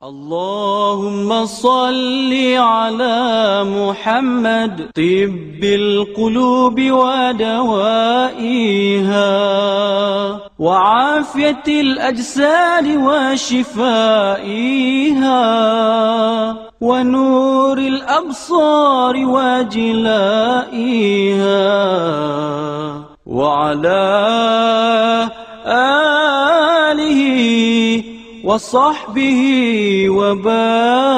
اللهم صل على محمد طب القلوب ودوائها وعافية الأجساد وشفائها ونور الأبصار وجلائها وعلى آله وصحبه وبارك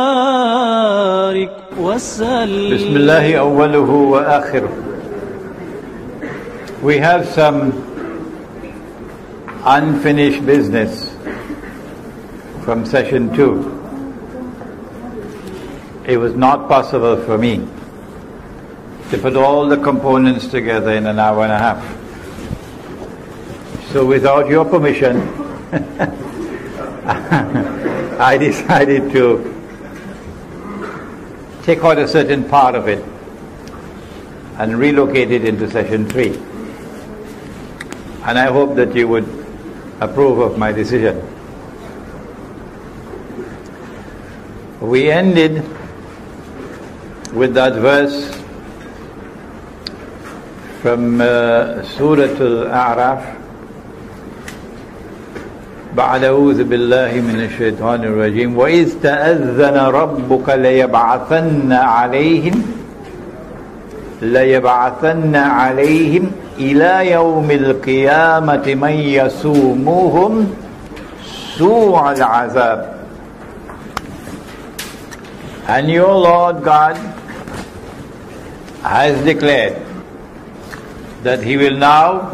وسلم. بسم الله أوله وآخره. We have some unfinished business from session 2. It was not possible for me to put all the components together in an hour and a half. So without your permission, I decided to take out a certain part of it and relocate it into session 3. And I hope that you would approve of my decision. We ended with that verse from Surah Al-A'raf, بعد أعوذ بالله من الشيطان الرجيم وإذ تأذن ربك ليبعثن عليهم إلى يوم القيامة من يسومهم سوء العذاب. And your Lord God has declared that He will now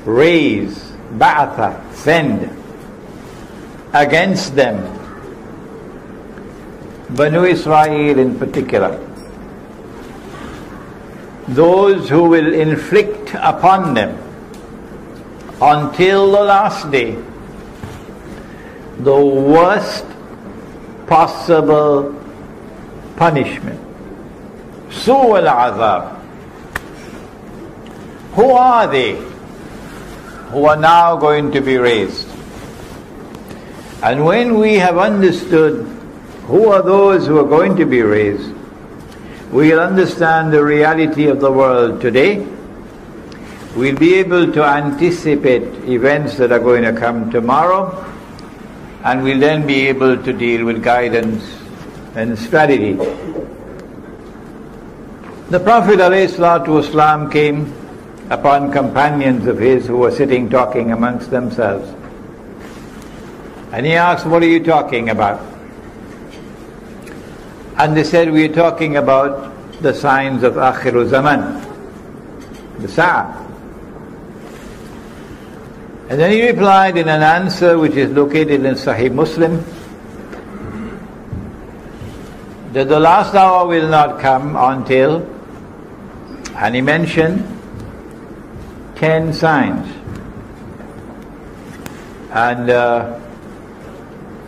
raise, ba'atha, send against them, Banu Israel in particular, those who will inflict upon them until the last day the worst possible punishment. Su' al-azab. Who are they who are now going to be raised? And when we have understood who are those who are going to be raised, we will understand the reality of the world today. We'll be able to anticipate events that are going to come tomorrow, and we'll then be able to deal with guidance and strategy. The Prophet ﷺ came upon companions of his who were sitting talking amongst themselves. And he asked, what are you talking about? And they said, we are talking about the signs of Akhiru Zaman, the Sa'ah. And then he replied in an answer which is located in Sahih Muslim, that the last hour will not come until, and he mentioned 10 signs. And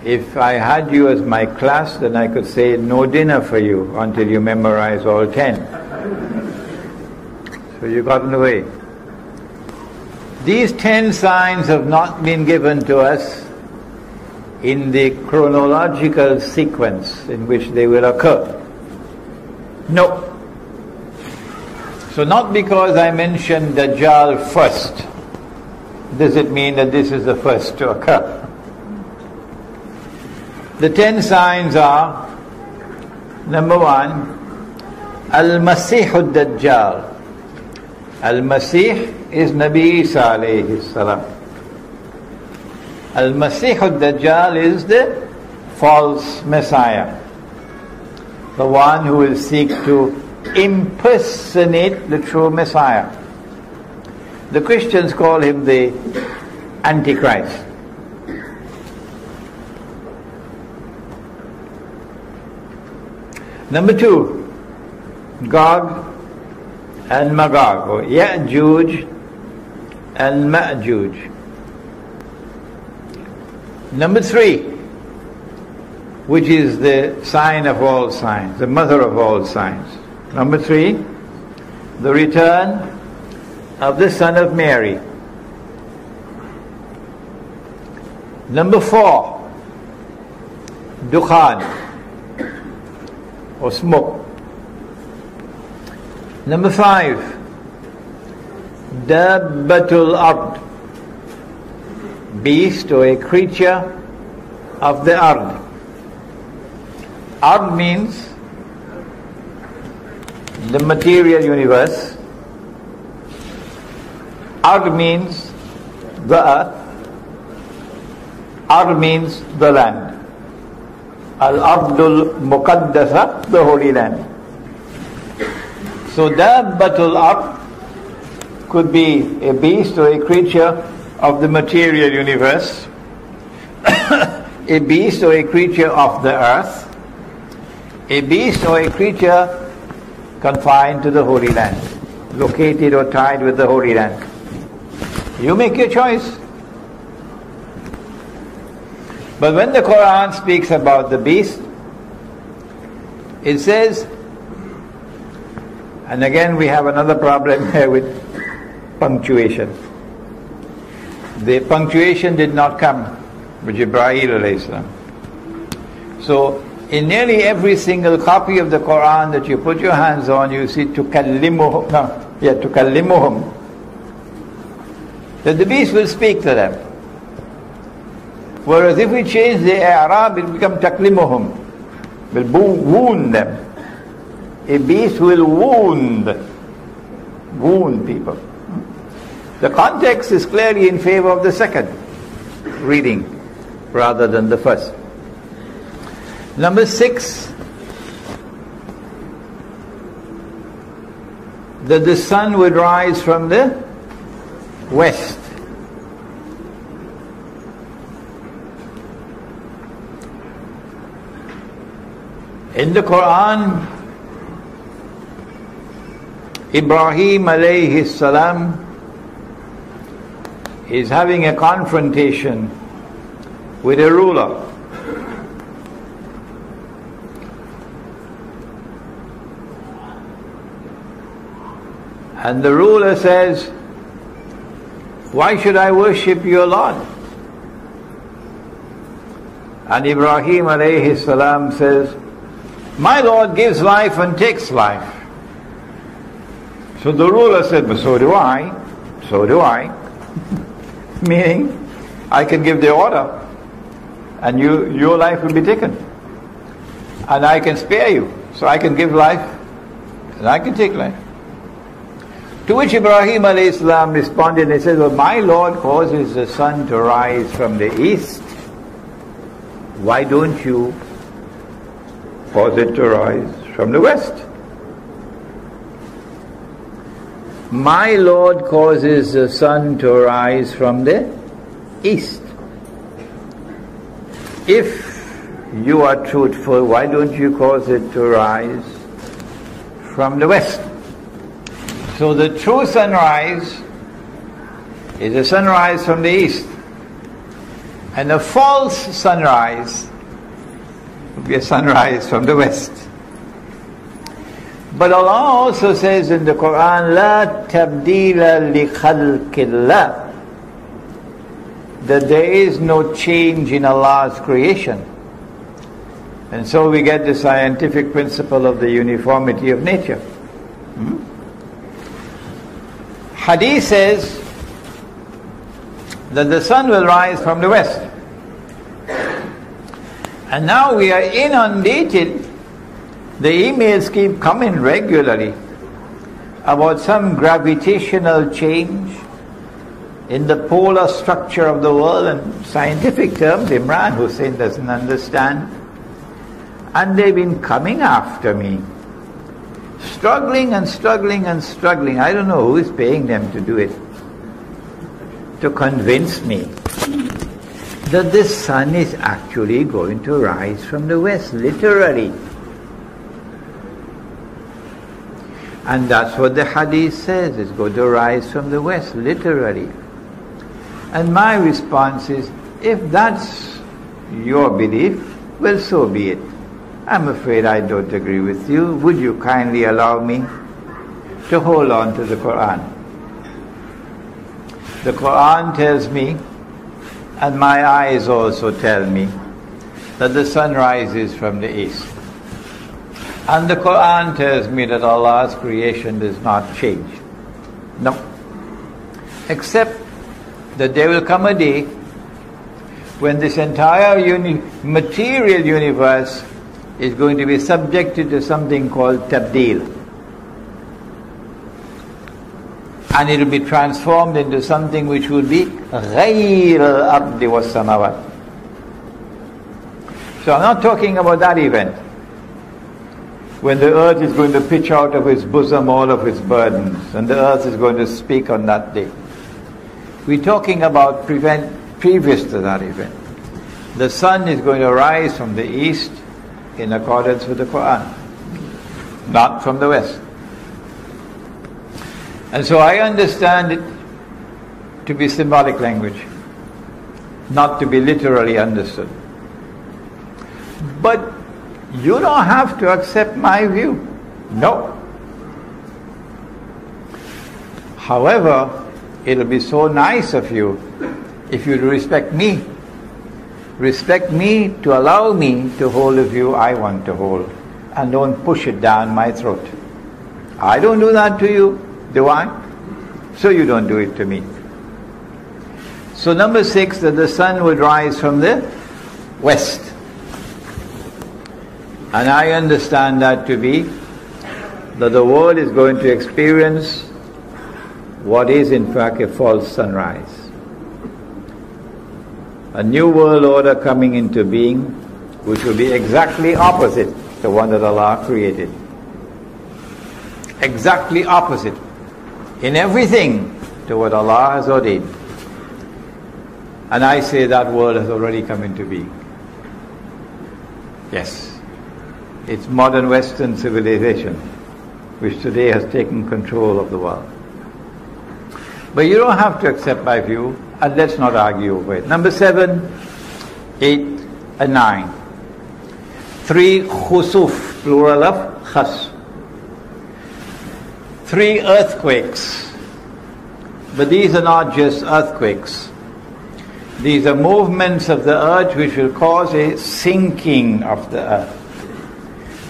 if I had you as my class, then I could say no dinner for you until you memorize all 10. So you got in the way. These 10 signs have not been given to us in the chronological sequence in which they will occur. No. So not because I mentioned Dajjal first, does it mean that this is the first to occur. The 10 signs are, number 1, Al-Masih al-Dajjal. Al-Masih is Nabi Isa alayhi salam. Al-Masih al-Dajjal is the false Messiah, the one who will seek to impersonate the true Messiah. The Christians call him the Antichrist. Number 2, Gog and Magog, or Yajuj and Majuj. Number 3, which is the sign of all signs, the mother of all signs. Number 3, the return of the Son of Mary. Number 4, dukhan, or smoke. Number 5, dabbatul ard, beast or a creature of the ard. Ard means the material universe. Ard means the earth. Ard means the land. Al-Ardul Muqaddasa, the Holy Land. So Dabbatul Ard could be a beast or a creature of the material universe, a beast or a creature of the earth, a beast or a creature confined to the Holy Land, located or tied with the Holy Land. You make your choice. But when the Quran speaks about the beast, it says, and again we have another problem here with punctuation. The punctuation did not come with Jibreel alayhi salam. So in nearly every single copy of the Quran that you put your hands on, you see tukallimuhum, tukallimuhum, that the beast will speak to them. Whereas if we change the i'rab, it becomes taklimuhum, will wound them. A beast will wound people. The context is clearly in favor of the second reading rather than the first. Number 6, that the sun would rise from the west. In the Quran, Ibrahim alayhi salam is having a confrontation with a ruler. And the ruler says, "Why should I worship your Lord?" And Ibrahim alayhi salam says, "My Lord gives life and takes life." So the ruler said, "But so do I. So do I." Meaning, I can give the order and your life will be taken. And I can spare you. So I can give life and I can take life. To which Ibrahim alayhi salam responded and he said, "Well, my Lord causes the sun to rise from the east. Why don't you cause it to rise from the west?" My Lord causes the sun to rise from the east. If you are truthful, why don't you cause it to rise from the west? So the true sunrise is a sunrise from the east, and a false sunrise would be a sunrise from the west. But Allah also says in the Quran, "La tabdila li khalqillah," that there is no change in Allah's creation. And so we get the scientific principle of the uniformity of nature. Hadith says that the sun will rise from the west. And now we are inundated. The emails keep coming regularly about some gravitational change in the polar structure of the world, and scientific terms Imran Hussein doesn't understand. And they've been coming after me, struggling and struggling and struggling. I don't know who is paying them to do it, to convince me that the sun is actually going to rise from the west, literally. And that's what the hadith says, it's going to rise from the west, literally. And my response is, if that's your belief, well, so be it. I'm afraid I don't agree with you. Would you kindly allow me to hold on to the Quran? The Quran tells me, and my eyes also tell me, that the sun rises from the east. And the Quran tells me that Allah's creation does not change. No. Except that there will come a day when this entire material universe is going to be subjected to something called tabdeel. And it will be transformed into something which will be غَيْرَ الْأَرْضِ وَالسَّمَوَاتِ. So I'm not talking about that event, when the earth is going to pitch out of its bosom all of its burdens, and the earth is going to speak on that day. We're talking about previous to that event. The sun is going to rise from the east in accordance with the Quran, not from the west. And so I understand it to be symbolic language, not to be literally understood. But you don't have to accept my view. No. However, it'll be so nice of you if you respect me. Respect me to allow me to hold the view I want to hold, and don't push it down my throat. I don't do that to you, do I? So you don't do it to me. So number 6, that the sun would rise from the west. And I understand that to be that the world is going to experience what is in fact a false sunrise. A new world order coming into being, which will be exactly opposite the one that Allah created. Exactly opposite in everything to what Allah has ordained. And I say that world has already come into being. Yes. It's modern Western civilization, which today has taken control of the world. But you don't have to accept my view, and let's not argue over it. Number 7, 8, and 9. 3 khusuf, plural of khas. 3 earthquakes. But these are not just earthquakes. These are movements of the earth which will cause a sinking of the earth.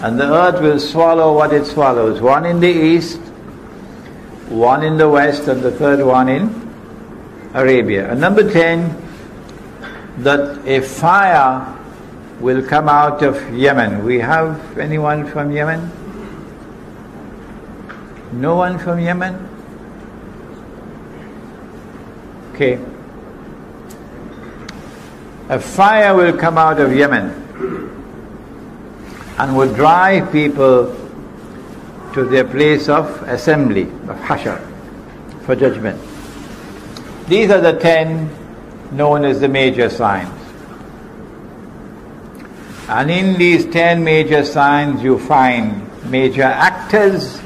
And the earth will swallow what it swallows. 1 in the east, 1 in the west, and the third one in Arabia. And number 10, that a fire will come out of Yemen. We have anyone from Yemen? No one from Yemen? Okay. A fire will come out of Yemen and will drive people to their place of assembly, of hashar, for judgment. These are the 10 known as the major signs. And in these 10 major signs you find major actors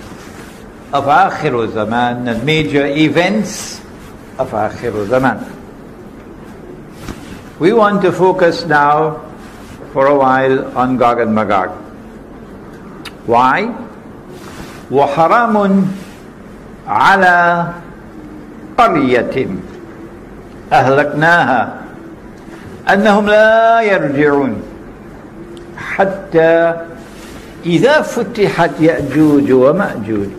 of Akhirul Zaman and major events of Akhirul Zaman. We want to focus now for a while on Gog and Magog. Why? وَحَرَامٌ عَلَى قَرْيَةٍ أَهْلَكْنَاهَا أَنَّهُمْ لَا يَرْجِعُونَ حَتَّى إِذَا فُتِحَتْ يَأْجُوجُ وَمَأْجُوجُ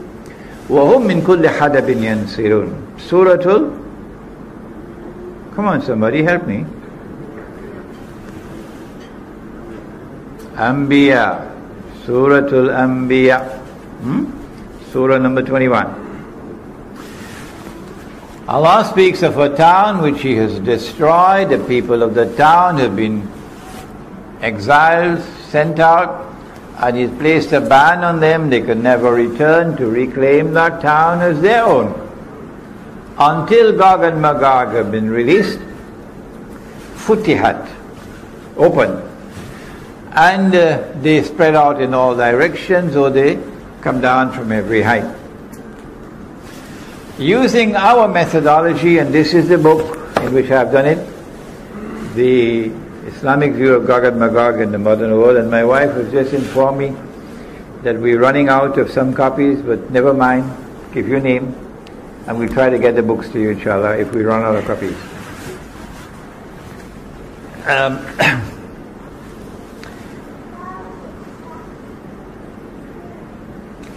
وَهُمْ مِنْ كُلِّ حَدَبٍ يَنْسِلُونَ Surah Come on somebody, help me. Anbiya, Suratul Anbiya, Surah number 21. Allah speaks of a town which He has destroyed. The people of the town have been exiled, sent out, and He's placed a ban on them. They can never return to reclaim that town as their own until Gog and Magog have been released, futihat, open. And they spread out in all directions, or they come down from every height. Using our methodology, and this is the book in which I have done it, the Islamic view of Gog and Magog in the modern world, and my wife has just informed me that we're running out of some copies, but never mind, give your name, and we'll try to get the books to you, inshallah, if we run out of copies.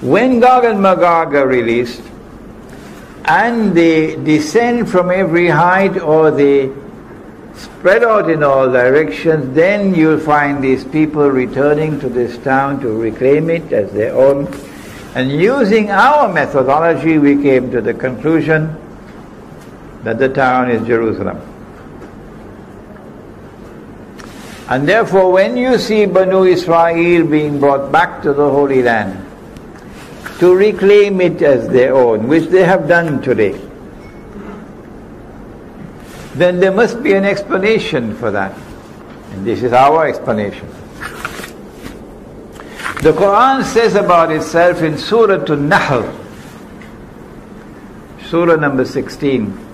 When Gog and Magog are released, and they descend from every height, or they spread out in all directions, then you'll find these people returning to this town to reclaim it as their own. And using our methodology, we came to the conclusion that the town is Jerusalem. And therefore, when you see Banu Israel being brought back to the Holy Land to reclaim it as their own, which they have done today, then there must be an explanation for that. And this is our explanation. The Quran says about itself in Surah An-Nahl, Surah number 16,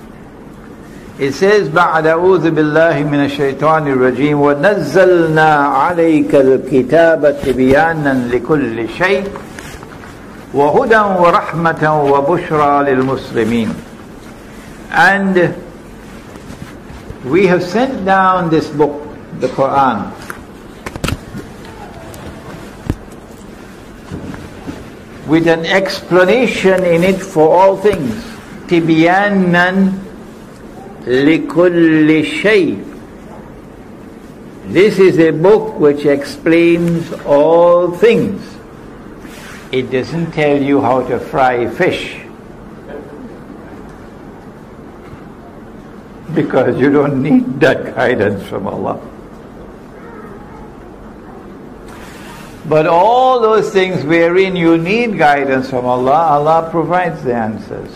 it says, بَعْدَ أَعُوذُ بِاللَّهِ مِنَ الشَّيْطَانِ الرَّجِيمِ وَنَزَّلْنَا عَلَيْكَ الْكِتَابَ تِبْيَانًا لِكُلِّ شَيْءٍ وَهُدًى وَرَحْمَةً وَبُشْرَى لِلْمُسْلِمِينَ. And we have sent down this book, the Quran, with an explanation in it for all things. تِبْيَانًا لِكُلِّ شَيْءٍ. This is a book which explains all things. It doesn't tell you how to fry fish, because you don't need that guidance from Allah. But all those things wherein you need guidance from Allah, Allah provides the answers.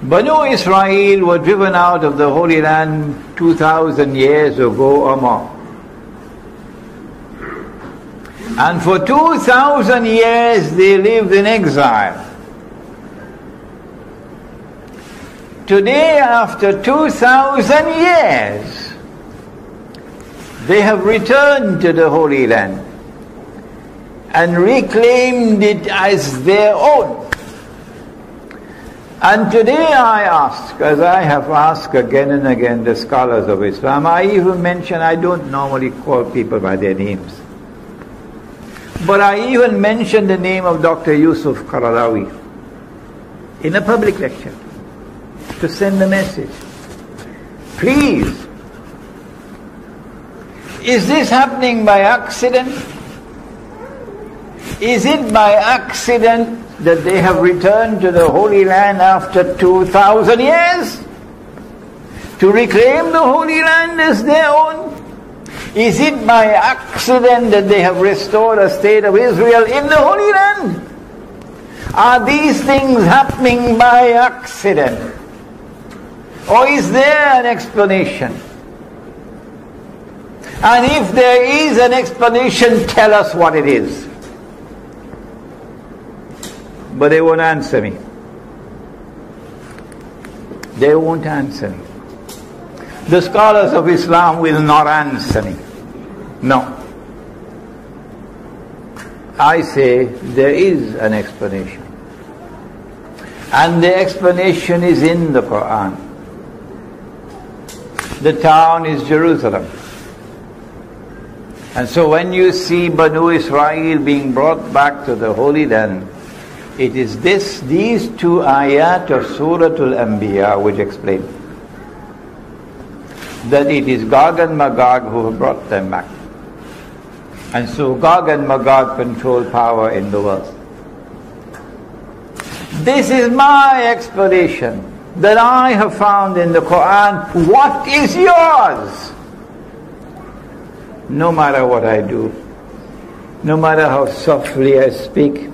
Banu Israel were driven out of the Holy Land 2,000 years ago or more. And for 2,000 years they lived in exile. Today, after 2,000 years, they have returned to the Holy Land and reclaimed it as their own. And today I ask, as I have asked again and again the scholars of Islam, I even mention, I don't normally call people by their names, but I even mentioned the name of Dr. Yusuf Qaradawi in a public lecture to send a message. Please, is this happening by accident? Is it by accident that they have returned to the Holy Land after 2,000 years to reclaim the Holy Land as their own? Is it by accident that they have restored a state of Israel in the Holy Land? Are these things happening by accident? Or is there an explanation? And if there is an explanation, tell us what it is. But they won't answer me. They won't answer me. The scholars of Islam will not answer me. No. I say there is an explanation. And the explanation is in the Quran. The town is Jerusalem. And so when you see Banu Israel being brought back to the Holy Land, it is these two ayat of Surah Al-Anbiya which explain that it is Gog and Magog who have brought them back. And so Gog and Magog control power in the world. This is my explanation that I have found in the Quran. What is yours? No matter what I do, no matter how softly I speak,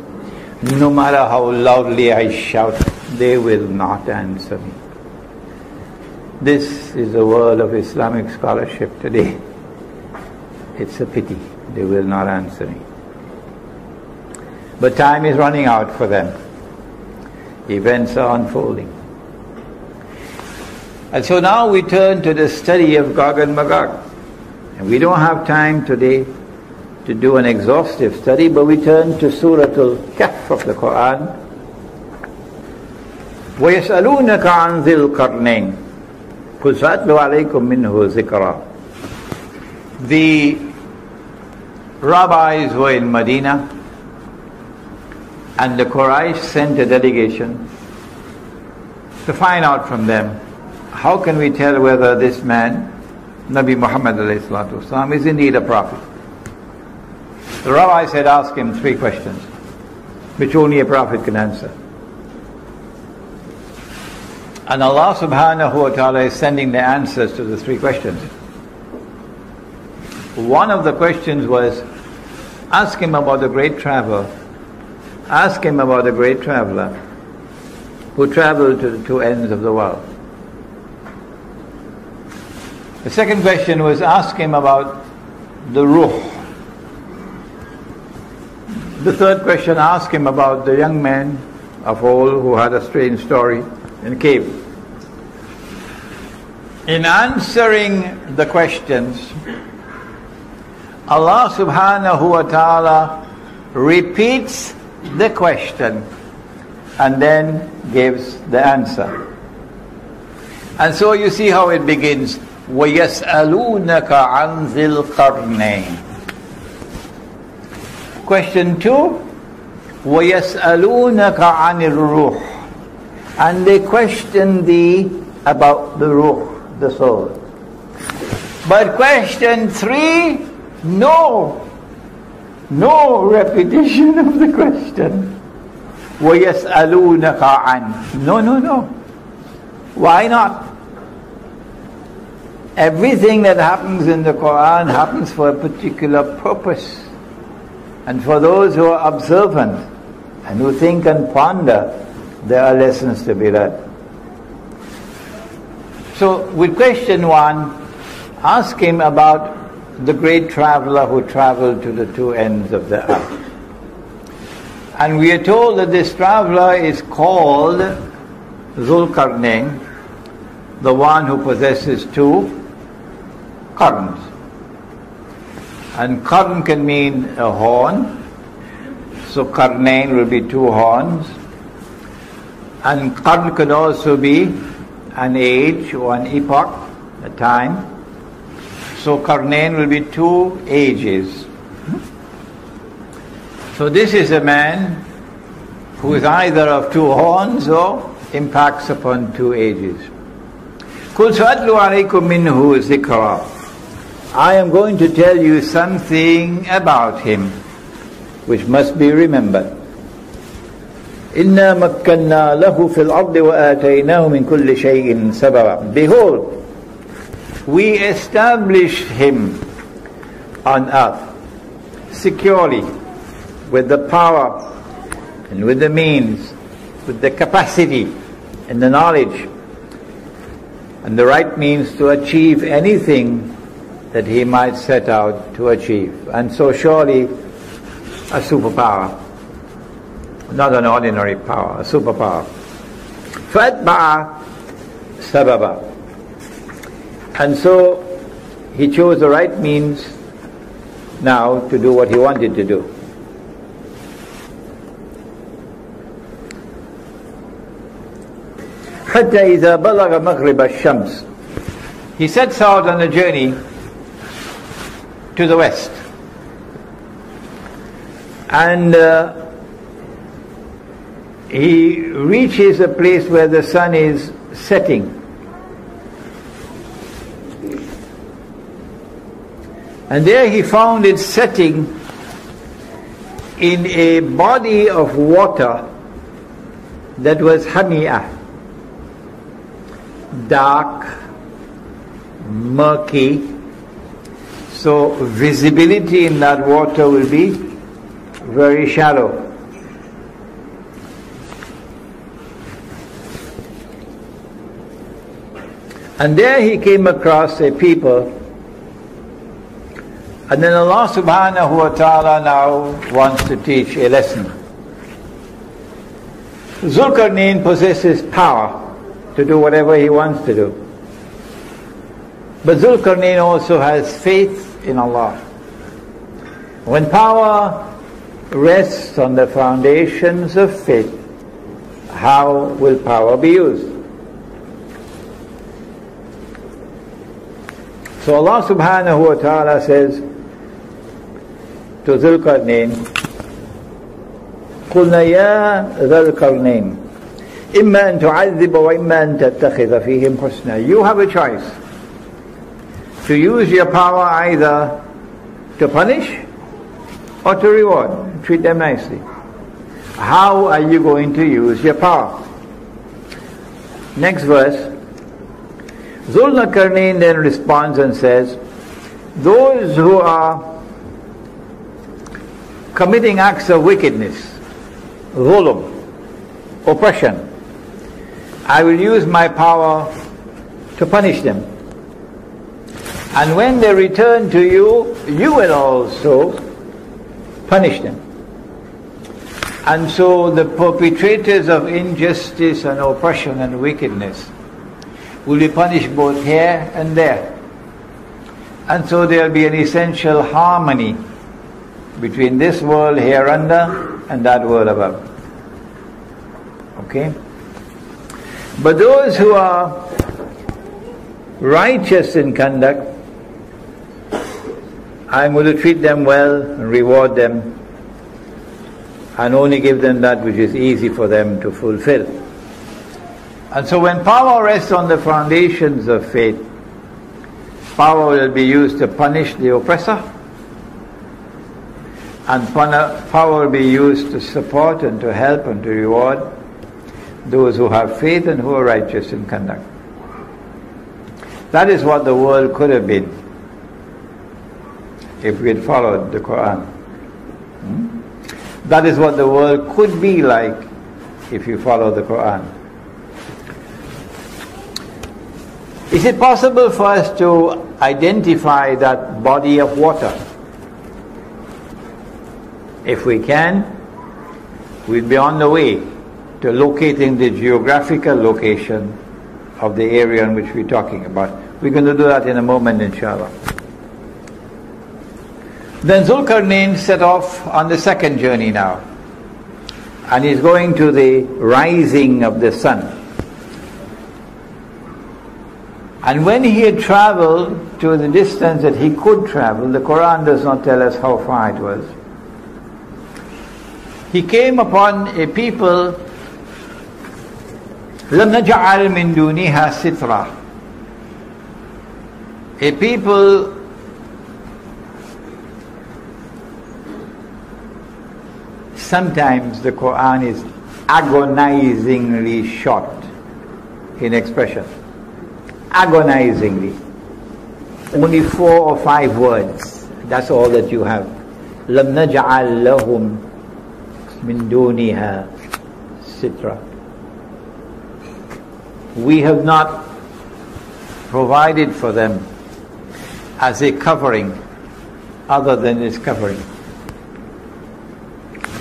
no matter how loudly I shout, they will not answer me. This is the world of Islamic scholarship today. It's a pity they will not answer me. But time is running out for them. Events are unfolding. And so now we turn to the study of Gog and Magog. And we don't have time today to do an exhaustive study, but we turn to Surah Al-Kahf of the Quran. وَيَسْأَلُونَكَ عَنْ ذِي الْقَرْنَيْنِ قُلْ سَأَتْلُو عَلَيْكُمْ مِنْهُ ذِكْرًا. The rabbis were in Medina, and the Quraysh sent a delegation to find out from them, how can we tell whether this man, Nabi Muhammad ﷺ, is indeed a prophet? The rabbis had asked him 3 questions, which only a prophet can answer. And Allah subhanahu wa ta'ala is sending the answers to the 3 questions. One of the questions was, ask him about the great traveler. Ask him about the great traveler who traveled to the 2 ends of the world. The second question was, ask him about the ruh. The third question, ask him about the young man of old who had a strange story in a cave. In answering the questions, Allah subhanahu wa ta'ala repeats the question and then gives the answer. And so you see how it begins. وَيَسْأَلُونَكَ عَنْ ذِي الْقَرْنَيْنِ. Question 2, وَيَسْأَلُونَكَ عَنِ الرُّوحِ. And they question thee about the ruh, the soul. But question 3, no repetition of the question. وَيَسْأَلُونَكَ عَنْ. No. Why not? Everything that happens in the Quran happens for a particular purpose. And for those who are observant and who think and ponder, there are lessons to be learned. So with question 1, ask him about the great traveler who traveled to the 2 ends of the earth. And we are told that this traveler is called Zulqarnain, the one who possesses 2 qarns. And qarn can mean a horn, so qarnain will be 2 horns. And qarn could also be an age or an epoch, a time. So qarnain will be 2 ages. So this is a man who is either of 2 horns or impacts upon 2 ages. قُلْ سَأَتْلُ عَلَيْكُم مِّنْهُ ذِكْرًا. I am going to tell you something about him which must be remembered. إِنَّا مَكَّنَّا لَهُ فِي الْأَرْضِ وَآتَيْنَاهُ مِنْ كُلِّ شَيْءٍ سَبَبًا. Behold, we established him on earth securely, with the power and with the means, with the capacity and the knowledge and the right means to achieve anything that he might set out to achieve. And so surely a superpower, not an ordinary power, a superpower. فَأَتْبَعَ سَبَبًا. And so he chose the right means now to do what he wanted to do. حتى إذا بلغ مغرب الشمس. He sets out on a journey to the west, and he reaches a place where the sun is setting, and there he found it setting in a body of water that was hamiyah, dark, murky, so visibility in that water will be very shallow. And there he came across a people, and then Allah subhanahu wa ta'ala now wants to teach a lesson. Zulqarnain possesses power to do whatever he wants to do. But Zulqarnain also has faith in Allah. When power rests on the foundations of faith, how will power be used? So Allah subhanahu wa ta'ala says, to Dhul Qarnayn, قلنا يا ذا القرنين إما أن تعذب وإما أن تتخذ فيهم حسنا. You have a choice to use your power either to punish or to reward. Treat them nicely. How are you going to use your power? Next verse. Dhul Qarnayn then responds and says, those who are committing acts of wickedness, zulm, oppression, I will use my power to punish them. And when they return to you, you will also punish them. And so the perpetrators of injustice and oppression and wickedness will be punished both here and there. And so there will be an essential harmony between this world here under and that world above. Okay? But those who are righteous in conduct, I'm going to treat them well and reward them and only give them that which is easy for them to fulfill. And so when power rests on the foundations of faith, power will be used to punish the oppressor, and power will be used to support and to help and to reward those who have faith and who are righteous in conduct. That is what the world could have been if we had followed the Quran. That is what the world could be like if you follow the Quran. Is it possible for us to identify that body of water? If we can, we'll be on the way to locating the geographical location of the area in which we're talking about. We're going to do that in a moment, inshallah. Then Dhul Qarnayn set off on the second journey now, and he's going to the rising of the sun. And when he had traveled to the distance that he could travel, the Quran does not tell us how far it was, he came upon a people, لَمْ نَجْعَلْ مِن دُونِهَا سِتْرًا, a people sometimes the Quran is agonizingly short in expression. Agonizingly. Only 4 or 5 words. That's all that you have. لَمْ نَجْعَلْ لَهُمْ مِن دُونِهَا سِتْرًا. We have not provided for them as a covering other than this covering.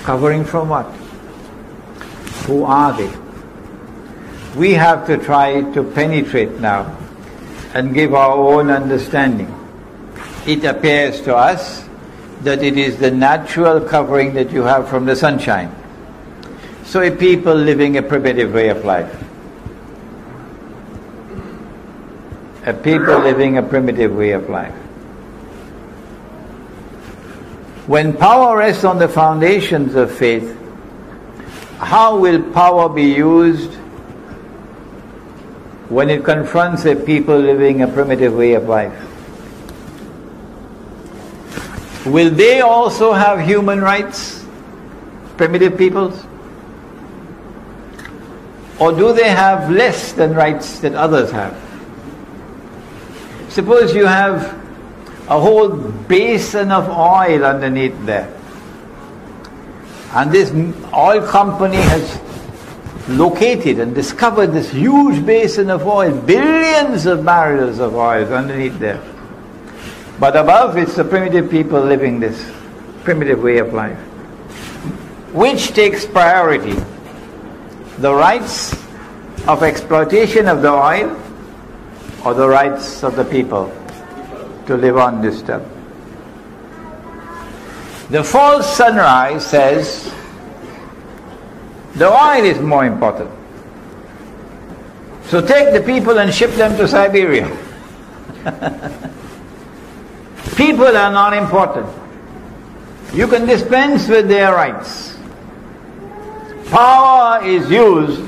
Covering from what? Who are they? We have to try to penetrate now and give our own understanding. It appears to us that it is the natural covering that you have from the sunshine. So a people living a primitive way of life. A people living a primitive way of life. When power rests on the foundations of faith, how will power be used when it confronts a people living a primitive way of life? Will they also have human rights, primitive peoples? Or do they have less than rights that others have? Suppose you have a whole basin of oil underneath there, and this oil company has located and discovered this huge basin of oil, billions of barrels of oil underneath there. But above, it's the primitive people living this primitive way of life. Which takes priority? The rights of exploitation of the oil, or the rights of the people to live undisturbed? The false sunrise says the oil is more important. So take the people and ship them to Siberia. People are not important. You can dispense with their rights. Power is used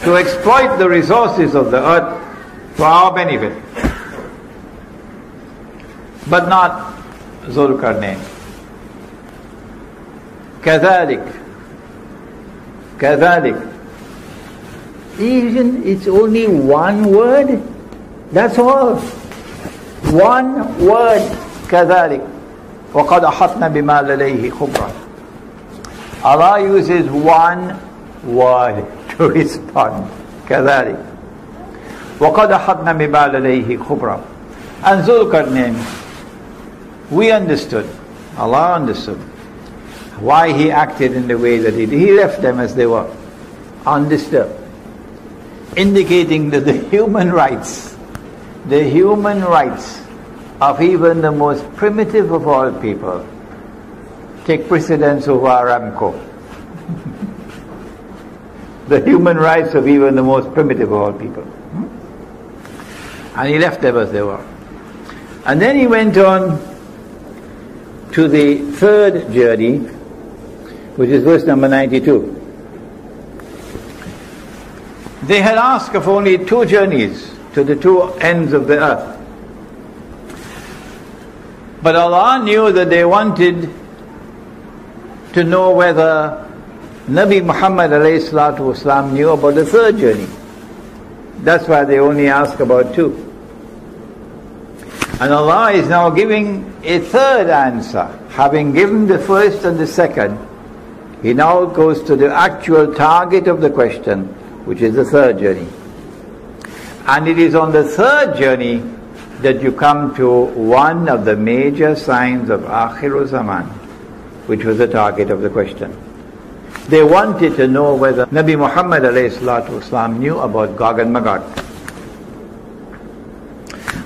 to exploit the resources of the earth for our benefit, but not Zulkarnain. كذلك. Even it's only one word. That's all. One word. كذلك. وقد أحطنا بما لديه خبرا. Allah uses one word to respond. كذلك. وقد أحطنا بما لديه خبرا. And Zulkarnain, we understood. Allah understood why he acted in the way that he did. He left them as they were, undisturbed, indicating that the human rights of even the most primitive of all people take precedence over Aramco. The human rights of even the most primitive of all people. And he left them as they were. And then he went on to the third journey, which is verse number 92. They had asked of only 2 journeys to the 2 ends of the earth. But Allah knew that they wanted to know whether Nabi Muhammad ﷺ knew about the 3rd journey. That's why they only asked about 2. And Allah is now giving a 3rd answer. Having given the 1st and the 2nd, He now goes to the actual target of the question, which is the 3rd journey. And it is on the 3rd journey that you come to one of the major signs of Akhiru Zaman, which was the target of the question. They wanted to know whether Nabi Muhammad ﷺ knew about Gog and Magog.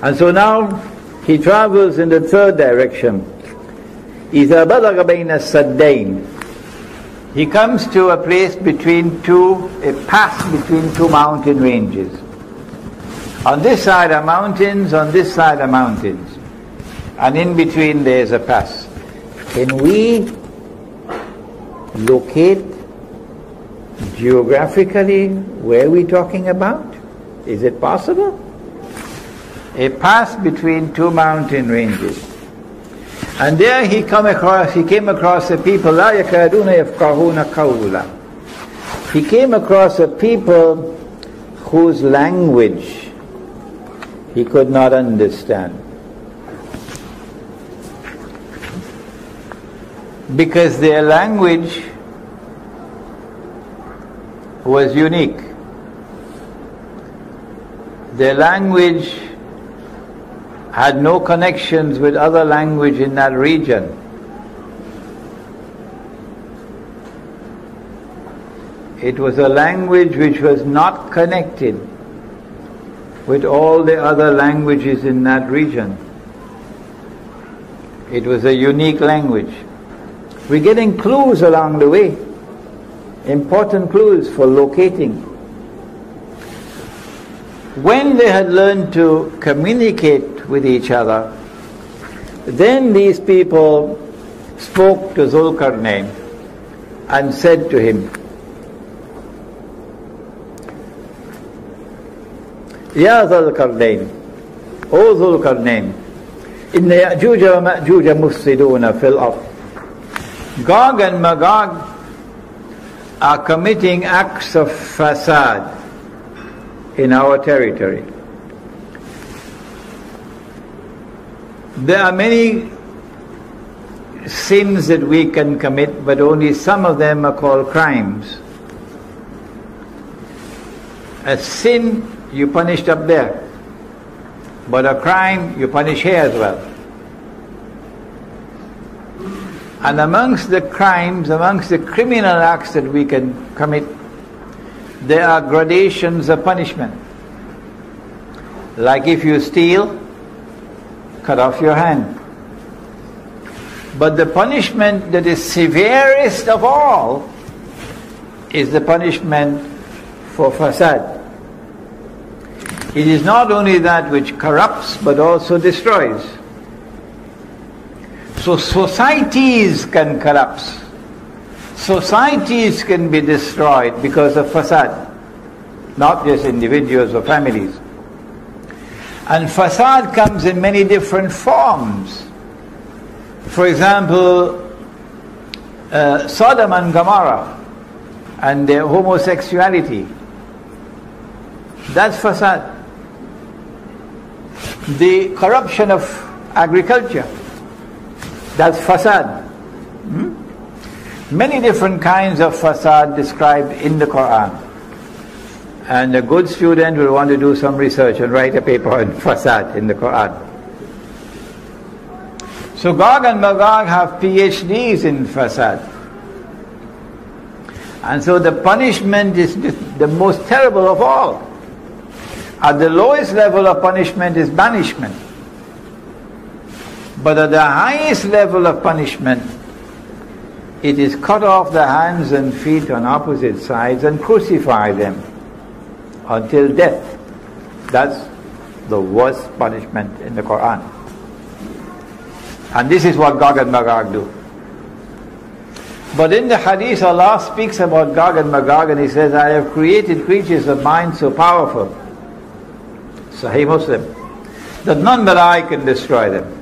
And so now he travels in the 3rd direction. إِذَا بَلَغَ بَيْنَ السَّدَّيْنِ. He comes to a place between a pass between 2 mountain ranges. On this side are mountains, on this side are mountains. And in between there is a pass. Can we locate geographically where we're talking about? Is it possible? A pass between 2 mountain ranges. And there he came across a people, لَا يَكَادُونَ يَفْقَهُونَ قَوْلًا. He came across a people whose language he could not understand. Because their language was unique. Their language had no connections with other language in that region. It was a language which was not connected with all the other languages in that region. It was a unique language. We're getting clues along the way, important clues for locating. When they had learned to communicate with each other, then these people spoke to Zulkarnain and said to him, Ya Zulkarnain, O Zulkarnain, Inna Yaajuj wa Maajuj mufsiduna fil ard. Gog and Magog are committing acts of fasad in our territory. There are many sins that we can commit, but only some of them are called crimes. A sin you punished up there, but a crime you punish here as well. And amongst the crimes, amongst the criminal acts that we can commit, there are gradations of punishment. Like if you steal, cut off your hand. But the punishment that is severest of all is the punishment for fasad. It is not only that which corrupts but also destroys. So societies can collapse. Societies can be destroyed because of fasad, not just individuals or families. And fasad comes in many different forms. For example, Sodom and Gomorrah and their homosexuality. That's fasad. The corruption of agriculture. That's fasad. Many different kinds of fasad described in the Quran. And a good student will want to do some research and write a paper on fasad in the Quran. So Gog and Magog have PhDs in fasad. And so the punishment is the most terrible of all. At the lowest level of punishment is banishment. But at the highest level of punishment, it is cut off the hands and feet on opposite sides and crucify them until death. That's the worst punishment in the Quran. And this is what Gog and Magog do. But in the hadith, Allah speaks about Gog and Magog and He says, I have created creatures of mind so powerful, Sahih Muslim, that none but I can destroy them.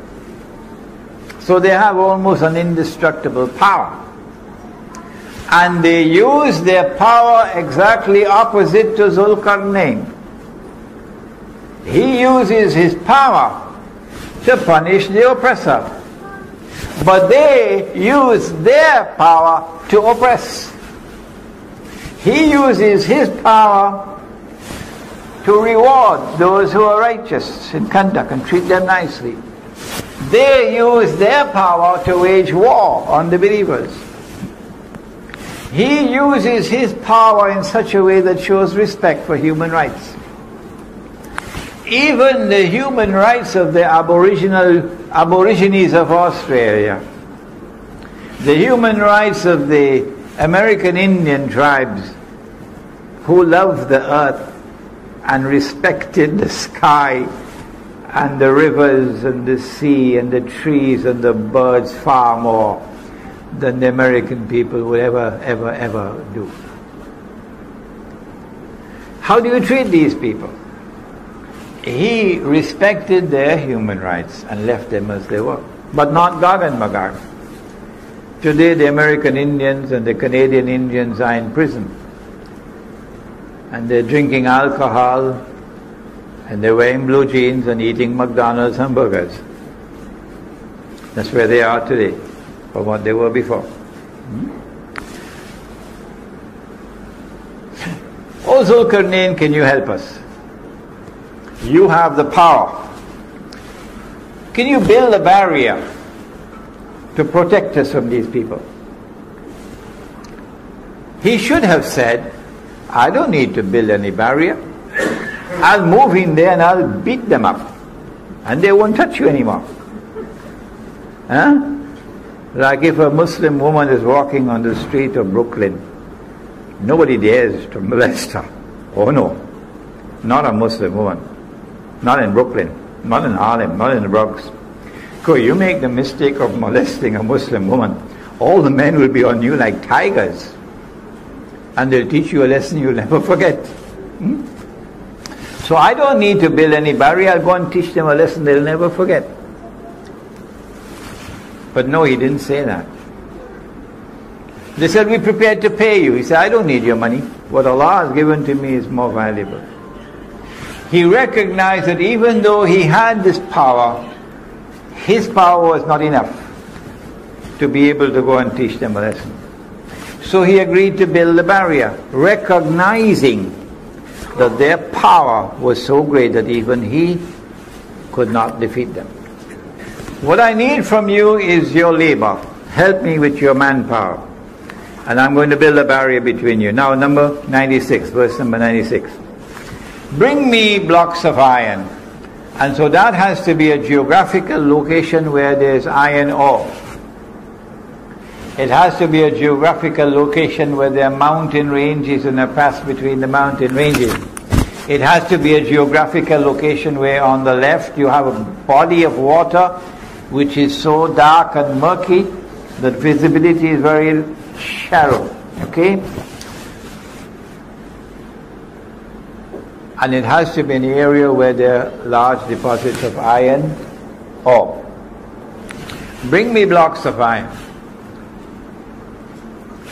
So they have almost an indestructible power. And they use their power exactly opposite to Zulqarnain. He uses his power to punish the oppressor. But they use their power to oppress. He uses his power to reward those who are righteous in conduct and treat them nicely. They use their power to wage war on the believers. He uses his power in such a way that shows respect for human rights. Even the human rights of the Aborigines of Australia, the human rights of the American Indian tribes who loved the earth and respected the sky and the rivers and the sea and the trees and the birds far more than the American people would ever do. How do you treat these people? He respected their human rights and left them as they were, but not Gog and Magog. Today the American Indians and the Canadian Indians are in prison, and they're drinking alcohol, and they're wearing blue jeans and eating McDonald's hamburgers. That's where they are today, from what they were before. Oh Zulqarnain, can you help us? You have the power. Can you build a barrier to protect us from these people? He should have said, I don't need to build any barrier. I'll move in there and I'll beat them up. And they won't touch you anymore. Huh? Like if a Muslim woman is walking on the street of Brooklyn, nobody dares to molest her. Oh no, not a Muslim woman. Not in Brooklyn, not in Harlem, not in the Bronx. Because you make the mistake of molesting a Muslim woman, all the men will be on you like tigers. And they'll teach you a lesson you'll never forget. So I don't need to build any barrier, I'll go and teach them a lesson they'll never forget. But no, he didn't say that. They said, we're prepared to pay you. He said, I don't need your money. What Allah has given to me is more valuable. He recognized that even though he had this power, his power was not enough to be able to go and teach them a lesson. So he agreed to build a barrier, recognizing that their power was so great that even he could not defeat them. What I need from you is your labor. Help me with your manpower. And I'm going to build a barrier between you. Now number 96, verse number 96. Bring me blocks of iron. And so that has to be a geographical location where there's iron ore. It has to be a geographical location where there are mountain ranges and a pass between the mountain ranges. It has to be a geographical location where on the left you have a body of water which is so dark and murky that visibility is very shallow. Okay? And it has to be an area where there are large deposits of iron ore. Bring me blocks of iron.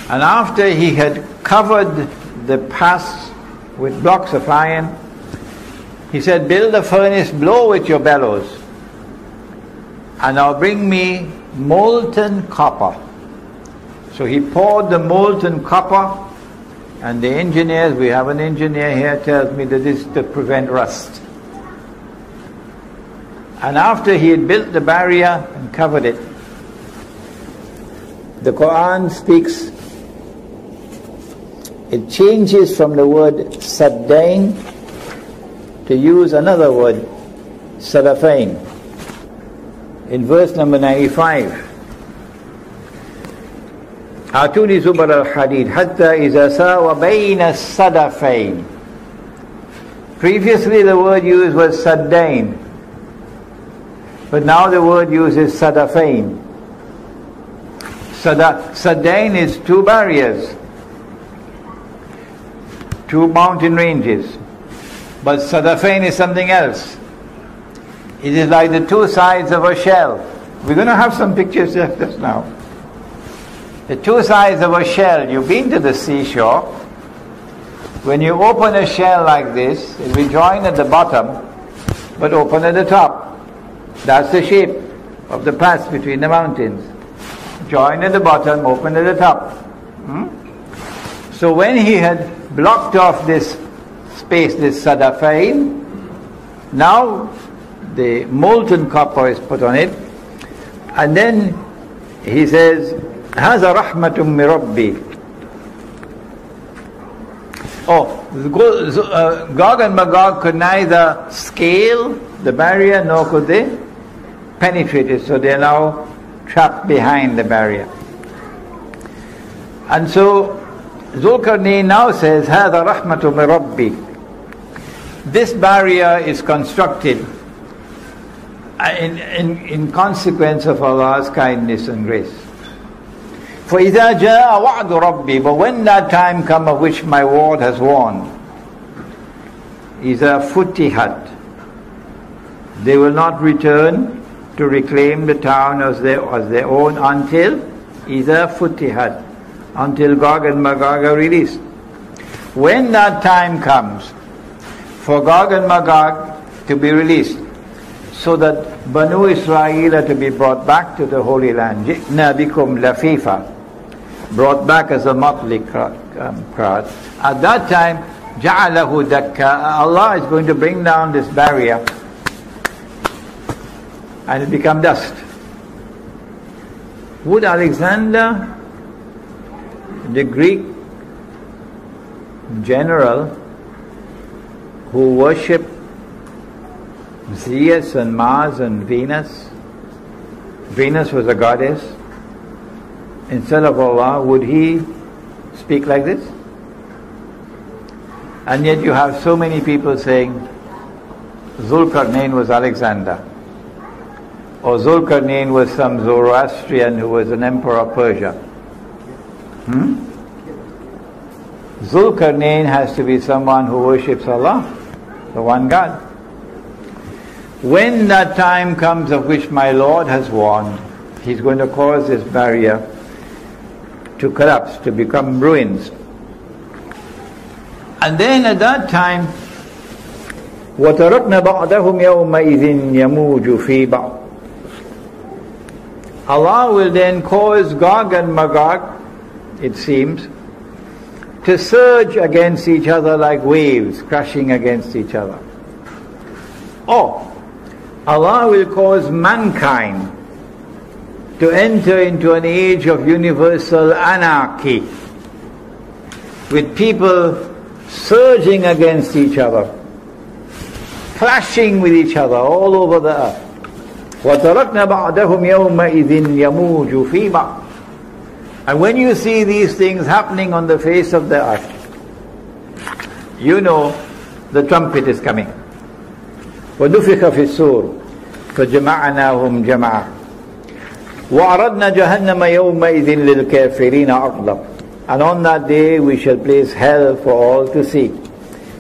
And after he had covered the pass with blocks of iron, he said, build a furnace, blow with your bellows, and now bring me molten copper. So he poured the molten copper, and the engineers, we have an engineer here, tells me that this is to prevent rust. And after he had built the barrier and covered it, the Quran speaks, it changes from the word saddain to use another word, sadafain. In verse number 95, آتوني زبر الحديد حتى إذا ساوى بين الصدفين. Previously the word used was saddain, but now the word used is sadafain. Saddain is two barriers, two mountain ranges, but sadafain is something else. It is like the two sides of a shell. We're going to have some pictures just now. The two sides of a shell. You've been to the seashore. When you open a shell like this, it will join at the bottom, but open at the top. That's the shape of the pass between the mountains. Join at the bottom, open at the top. So when he had blocked off this space, this sadafain, now the molten copper is put on it, and then he says, هذا رحمة من ربي. Gog and Magog could neither scale the barrier nor could they penetrate it, so they are now trapped behind the barrier. And so Zulkarnain now says, هذا رحمة من ربي. This barrier is constructed in consequence of Allah's kindness and grace. فَإِذَا جَاءَ وَعْدُ رَبِّي. But when that time comes of which my Lord has warned, إِذَا فُتِحَتْ, they will not return to reclaim the town as their own until إِذَا فُتِحَتْ, until Gog and Magog are released. When that time comes for Gog and Magog to be released, so that Banu Israel are to be brought back to the Holy Land, جِئْنَا بِكُمْ لَفِيفًا, brought back as a motley crowd. At that time, جَعَلَهُ دَكَّا, Allah is going to bring down this barrier and it become dust. Would Alexander, the Greek general who worshipped Zeus and Mars and Venus, Venus was a goddess, instead of Allah, would he speak like this? And yet you have so many people saying Zulkarnain was Alexander, or Zulkarnain was some Zoroastrian who was an emperor of Persia. Zulkarnain has to be someone who worships Allah, the one God. When that time comes of which my Lord has warned, He's going to cause this barrier to collapse, to become ruins. And then at that time, وَتَرَكْنَا بَعْدَهُمْ يَوْمَئِذٍ يَمُوجُ فِي بَعْضٍ. Allah will then cause Gog and Magog, it seems, to surge against each other like waves crashing against each other. Or Allah will cause mankind to enter into an age of universal anarchy, with people surging against each other, clashing with each other all over the earth. وَتَرَكْنَا بَعْدَهُمْ يَوْمَئِذٍ يَمُوجُ فِي بَعْضٍ. And when you see these things happening on the face of the earth, you know the trumpet is coming. وَنُفِخَ فِي الصُّورِ فَجَمَعْنَاهُمْ جَمْعًا. وَعَرَضْنَا جَهَنَّمَ يَوْمَئِذٍ لِلْكَافِرِينَ عَرْضًا. And on that day we shall place hell for all to see.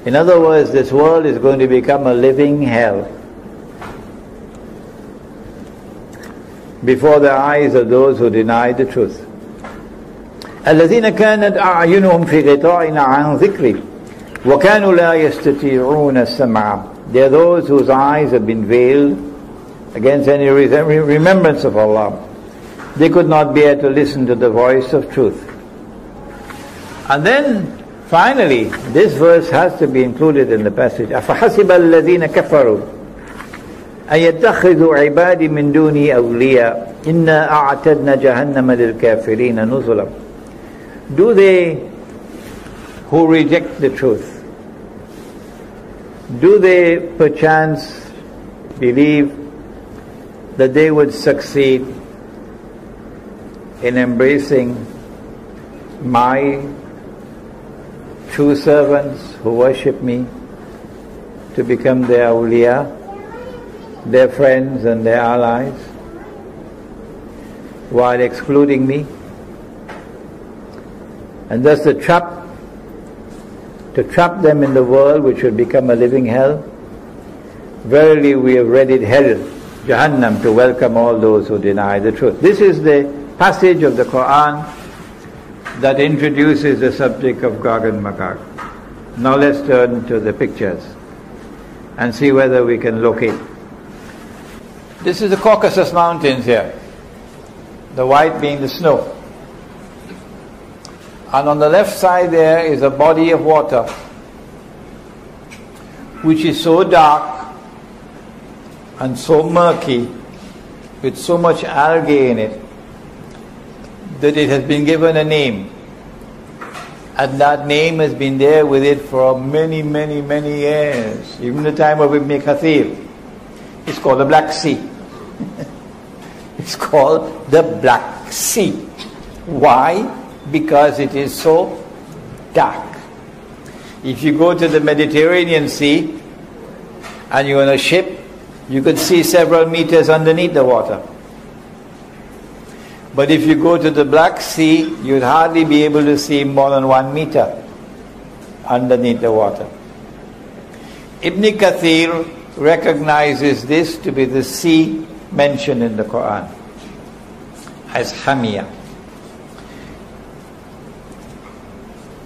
In other words, this world is going to become a living hell before the eyes of those who deny the truth. الَّذِينَ كَانَتْ أَعْيُنُهُمْ فِي غِطَاءٍ عَنْ ذِكْرِي وَكَانُوا لَا يَسْتَطِيعُونَ السَّمْعَ. They are those whose eyes have been veiled against any remembrance of Allah. They could not bear to listen to the voice of truth. And then finally this verse has to be included in the passage. أَفَحَسِبَ الَّذِينَ كَفَرُوا أَن يَتَّخِذُوا عِبَادِي مِن دُونِي أَوْلِيَاءَ إِنَّا أَعْتَدْنَا جَهَنَّمَ لِلْكَافِرِينَ نُزُلًا. Do they who reject the truth, do they perchance believe that they would succeed in embracing my true servants who worship me to become their awliya, their friends and their allies, while excluding me? And thus to trap them in the world which will become a living hell. Verily we have readied hell, Jahannam, to welcome all those who deny the truth. This is the passage of the Quran that introduces the subject of Gog and Magog. Now let's turn to the pictures and see whether we can locate. This is the Caucasus Mountains here, the white being the snow. And on the left side there is a body of water which is so dark and so murky, with so much algae in it, that it has been given a name. And that name has been there with it for many, many, many years. Even the time of Ibn Kathir. It's called the Black Sea. It's called the Black Sea. Why? Because it is so dark. If you go to the Mediterranean Sea and you're on a ship, you could see several meters underneath the water. But if you go to the Black Sea, you'd hardly be able to see more than 1 meter underneath the water. Ibn Kathir recognizes this to be the sea mentioned in the Quran as Hamiyah.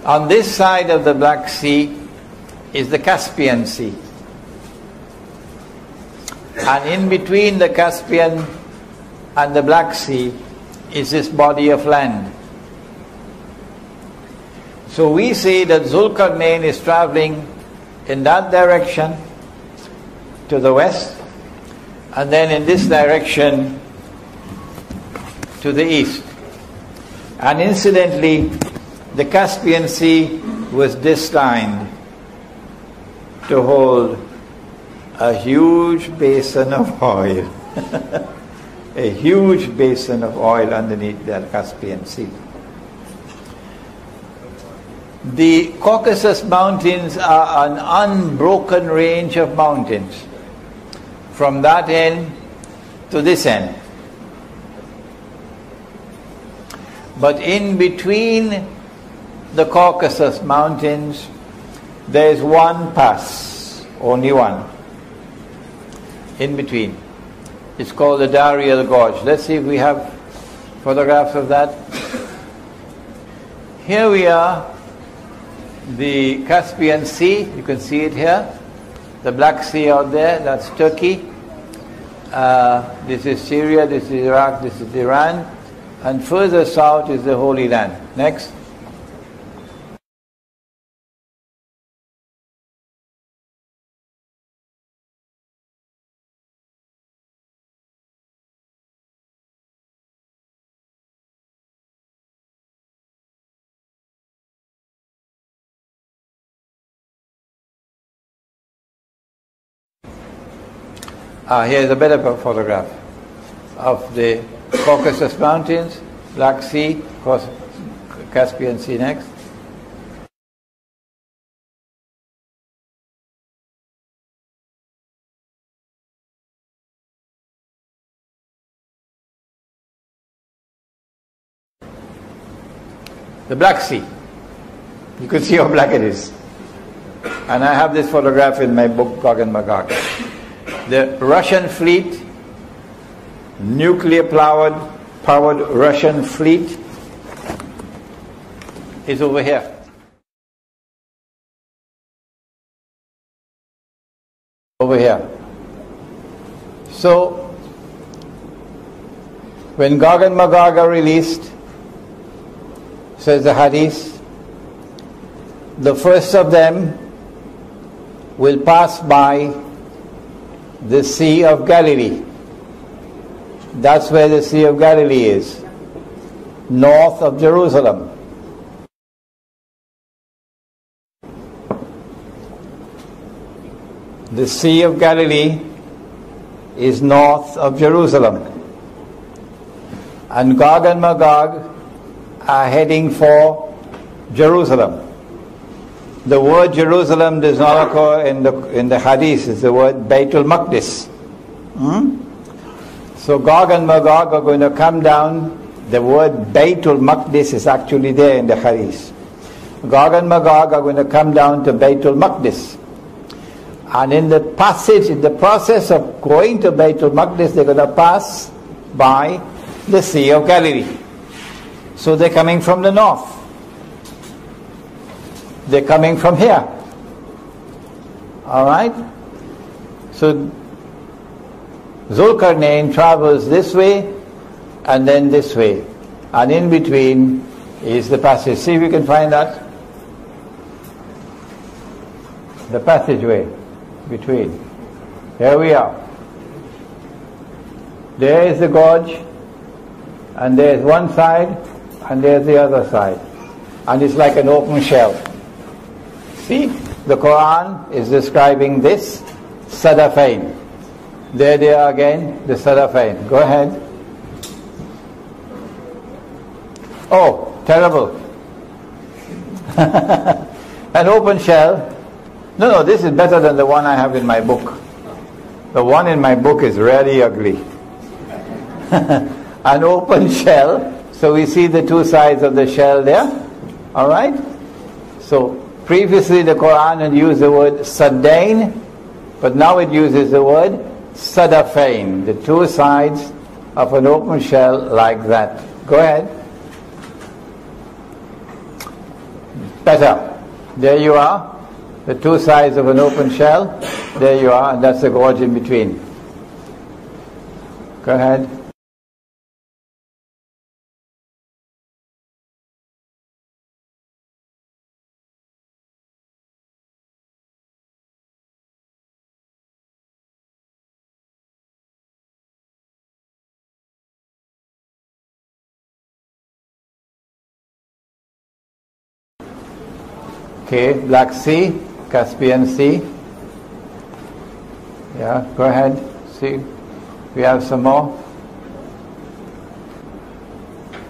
On this side of the Black Sea is the Caspian Sea. And in between the Caspian and the Black Sea is this body of land. So we see that Zulkarnain is traveling in that direction to the west, and then in this direction to the east. And incidentally, the Caspian Sea was destined to hold a huge basin of oil. A huge basin of oil underneath the Caspian Sea. The Caucasus Mountains are an unbroken range of mountains from that end to this end. But in between the Caucasus Mountains there is one pass, only one, in between. It's called the Dariel Gorge. Let's see if we have photographs of that. Here we are, the Caspian Sea, you can see it here. The Black Sea out there, that's Turkey. This is Syria, this is Iraq, this is Iran. And further south is the Holy Land. Next. Here's a better photograph of the Caucasus Mountains, Black Sea, Caspian Sea next. the Black Sea. You could see how black it is. And I have this photograph in my book, Gog and Magog. The Russian fleet, nuclear-powered Russian fleet, is over here. Over here. So, when Gog and Magog are released, says the Hadith, the first of them will pass by the Sea of Galilee. That's where the Sea of Galilee is, north of Jerusalem. The Sea of Galilee is north of Jerusalem. And Gog and Magog are heading for Jerusalem. The word Jerusalem does not occur in the Hadith. It's the word Baitul Maqdis. So Gog and Magog are going to come down. The word Baitul Maqdis is actually there in the Hadith. Gog and Magog are going to come down to Baitul Maqdis. And in the process of going to Baitul Maqdis, they're going to pass by the Sea of Galilee. So they're coming from the north. They're coming from here. Alright? So Zulkarnain travels this way and then this way. And in between is the passage. See if you can find that. The passageway between. Here we are. There is the gorge, and there's one side, and there's the other side. And it's like an open shell. See, the Quran is describing this Sadafain. There they are again, the Sadafain. Go ahead. Oh, terrible. An open shell. No, this is better than the one I have in my book. The one in my book is really ugly. An open shell. So we see the two sides of the shell there. Alright? So previously the Quran had used the word Saddain, but now it uses the word Sadafain. The two sides of an open shell like that. Go ahead. Better. There you are. The two sides of an open shell. There you are, and that's the gorge in between. Go ahead. Okay, Black Sea, Caspian Sea. Yeah, go ahead. See, we have some more.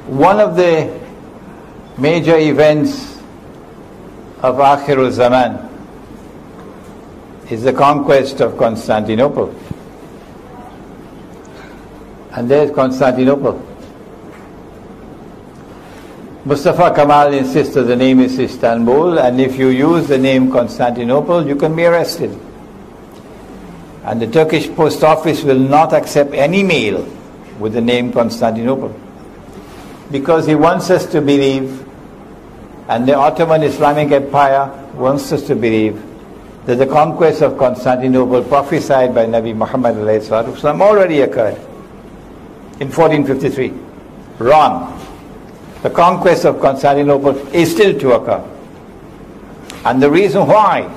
One of the major events of Akhirul Zaman is the conquest of Constantinople. And there's Constantinople. Mustafa Kamal insists that the name is Istanbul, and if you use the name Constantinople, you can be arrested. And the Turkish post office will not accept any mail with the name Constantinople, because he wants us to believe, and the Ottoman Islamic Empire wants us to believe, that the conquest of Constantinople prophesied by Nabi Muhammad already occurred in 1453. Wrong. The conquest of Constantinople is still to occur. And the reason why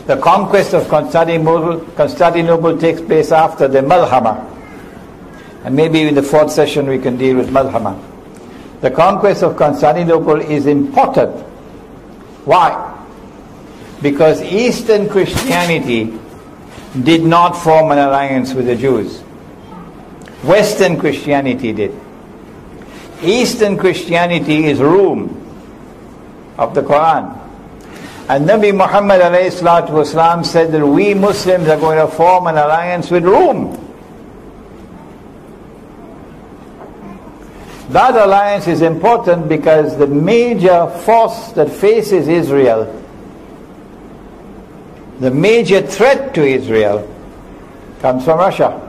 the conquest of Constantinople takes place after the Malhama, and maybe in the fourth session we can deal with Malhama. The conquest of Constantinople is important. Why? Because Eastern Christianity did not form an alliance with the Jews. Western Christianity did. Eastern Christianity is Rome of the Quran. And Nabi Muhammad ﷺ said that we Muslims are going to form an alliance with Rome. That alliance is important because the major force that faces Israel, the major threat to Israel, comes from Russia.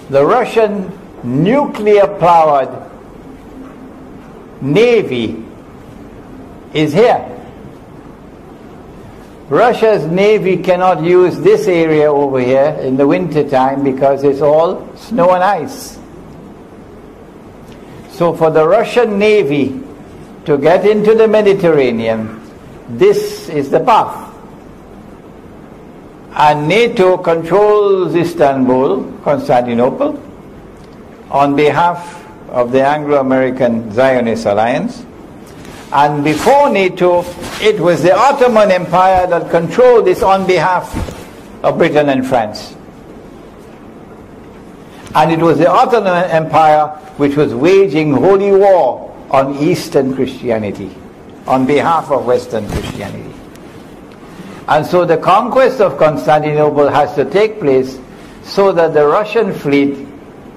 The Russian nuclear-powered navy is here. Russia's navy cannot use this area over here in the winter time because it's all snow and ice. So for the Russian navy to get into the Mediterranean, this is the path. And NATO controls Istanbul, Constantinople, on behalf of the Anglo-American Zionist Alliance. And before NATO, it was the Ottoman Empire that controlled this on behalf of Britain and France. And it was the Ottoman Empire which was waging holy war on Eastern Christianity, on behalf of Western Christianity. And so the conquest of Constantinople has to take place so that the Russian fleet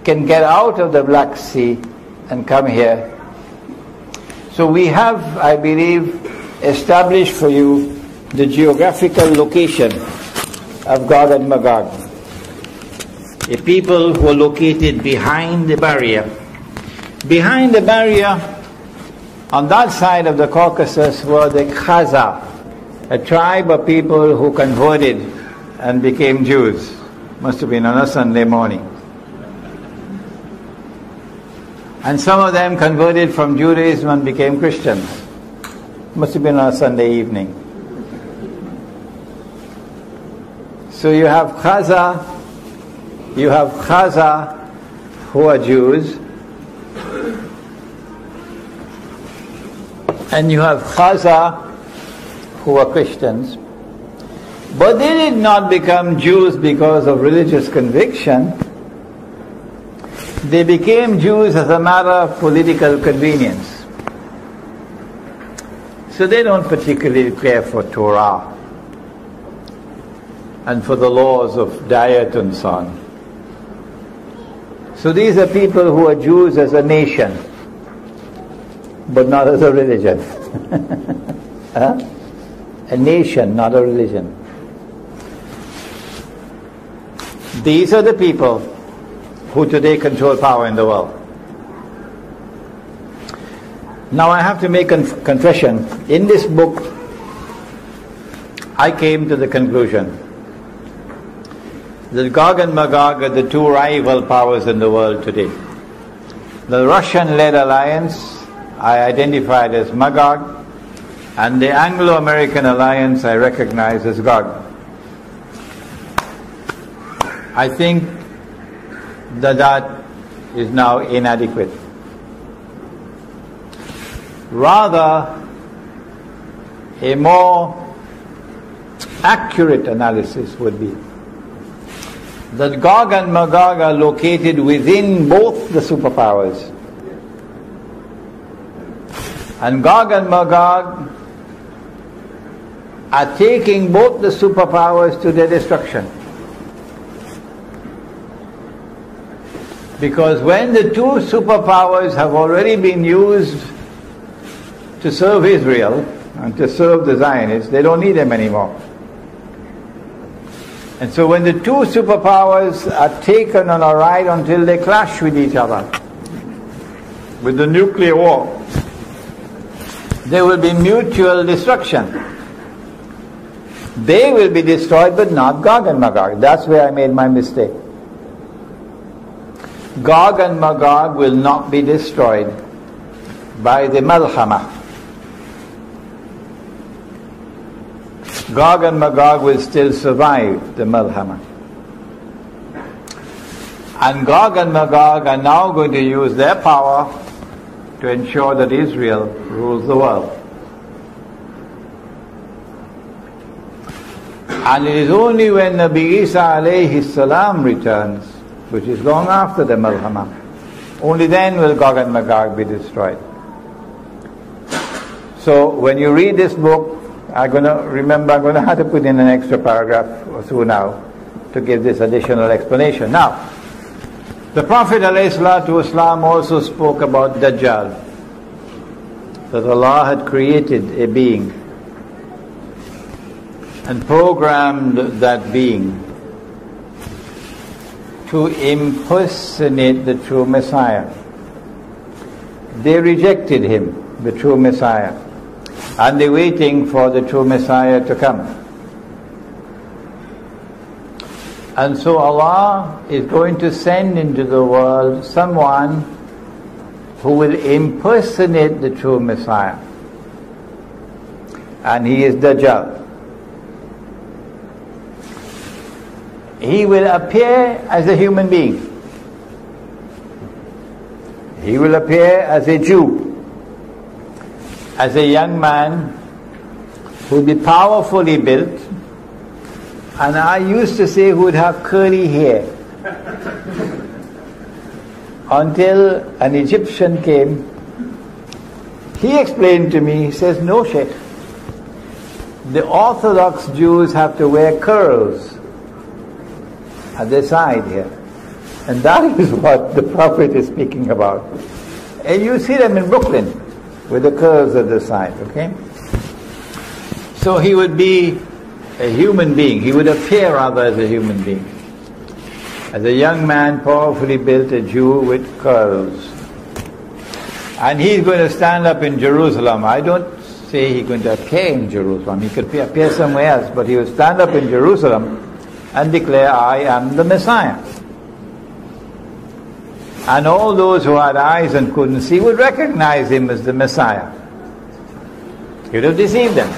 can get out of the Black Sea and come here. So we have, I believe, established for you the geographical location of Gog and Magog. A people who are located behind the barrier. Behind the barrier, on that side of the Caucasus, were the Khazar, a tribe of people who converted and became Jews. Must have been on a Sunday morning. And some of them converted from Judaism and became Christians. Must have been on a Sunday evening. So you have Khazar who are Jews, and you have Khazar who are Christians. But they did not become Jews because of religious conviction. They became Jews as a matter of political convenience. So they don't particularly care for Torah and for the laws of diet and so on. So these are people who are Jews as a nation, but not as a religion. Huh? A nation, not a religion. These are the people who today control power in the world. Now I have to make a confession. In this book, I came to the conclusion that Gog and Magog are the two rival powers in the world today. The Russian-led alliance I identified as Magog, and the Anglo-American alliance I recognize as Gog. I think that is now inadequate. Rather, a more accurate analysis would be that Gog and Magog are located within both the superpowers. And Gog and Magog are taking both the superpowers to their destruction. Because when the two superpowers have already been used to serve Israel and to serve the Zionists, they don't need them anymore. And so when the two superpowers are taken on a ride until they clash with each other, with the nuclear war, there will be mutual destruction. They will be destroyed, but not Gog and Magog. That's where I made my mistake. Gog and Magog will not be destroyed by the Malhama. Gog and Magog will still survive the Malhama. And Gog and Magog are now going to use their power to ensure that Israel rules the world. And it is only when Nabi Isa alayhi salam returns, which is long after the Malhama, only then will Gog and Magog be destroyed. So when you read this book, I'm going to have to put in an extra paragraph or so now to give this additional explanation. Now, The Prophet ﷺ also spoke about Dajjal, that Allah had created a being and programmed that being to impersonate the true Messiah. They rejected him, the true Messiah, and they're waiting for the true Messiah to come. And so Allah is going to send into the world someone who will impersonate the true Messiah. And he is Dajjal. He will appear as a human being. He will appear as a Jew, as a young man who will be powerfully built, and I used to say who would have curly hair. Until an Egyptian came, he explained to me, he says, no, Sheikh, the Orthodox Jews have to wear curls at their side here. And that is what the Prophet is speaking about. And you see them in Brooklyn with the curls at the side, okay? So he would be a human being. He would appear rather as a human being. As a young man, powerfully built, a Jew with curls. And he's going to stand up in Jerusalem. I don't say he's going to appear in Jerusalem. He could appear somewhere else, but he will stand up in Jerusalem and declare, I am the Messiah. And all those who had eyes and couldn't see would recognize him as the Messiah. He would have deceived them.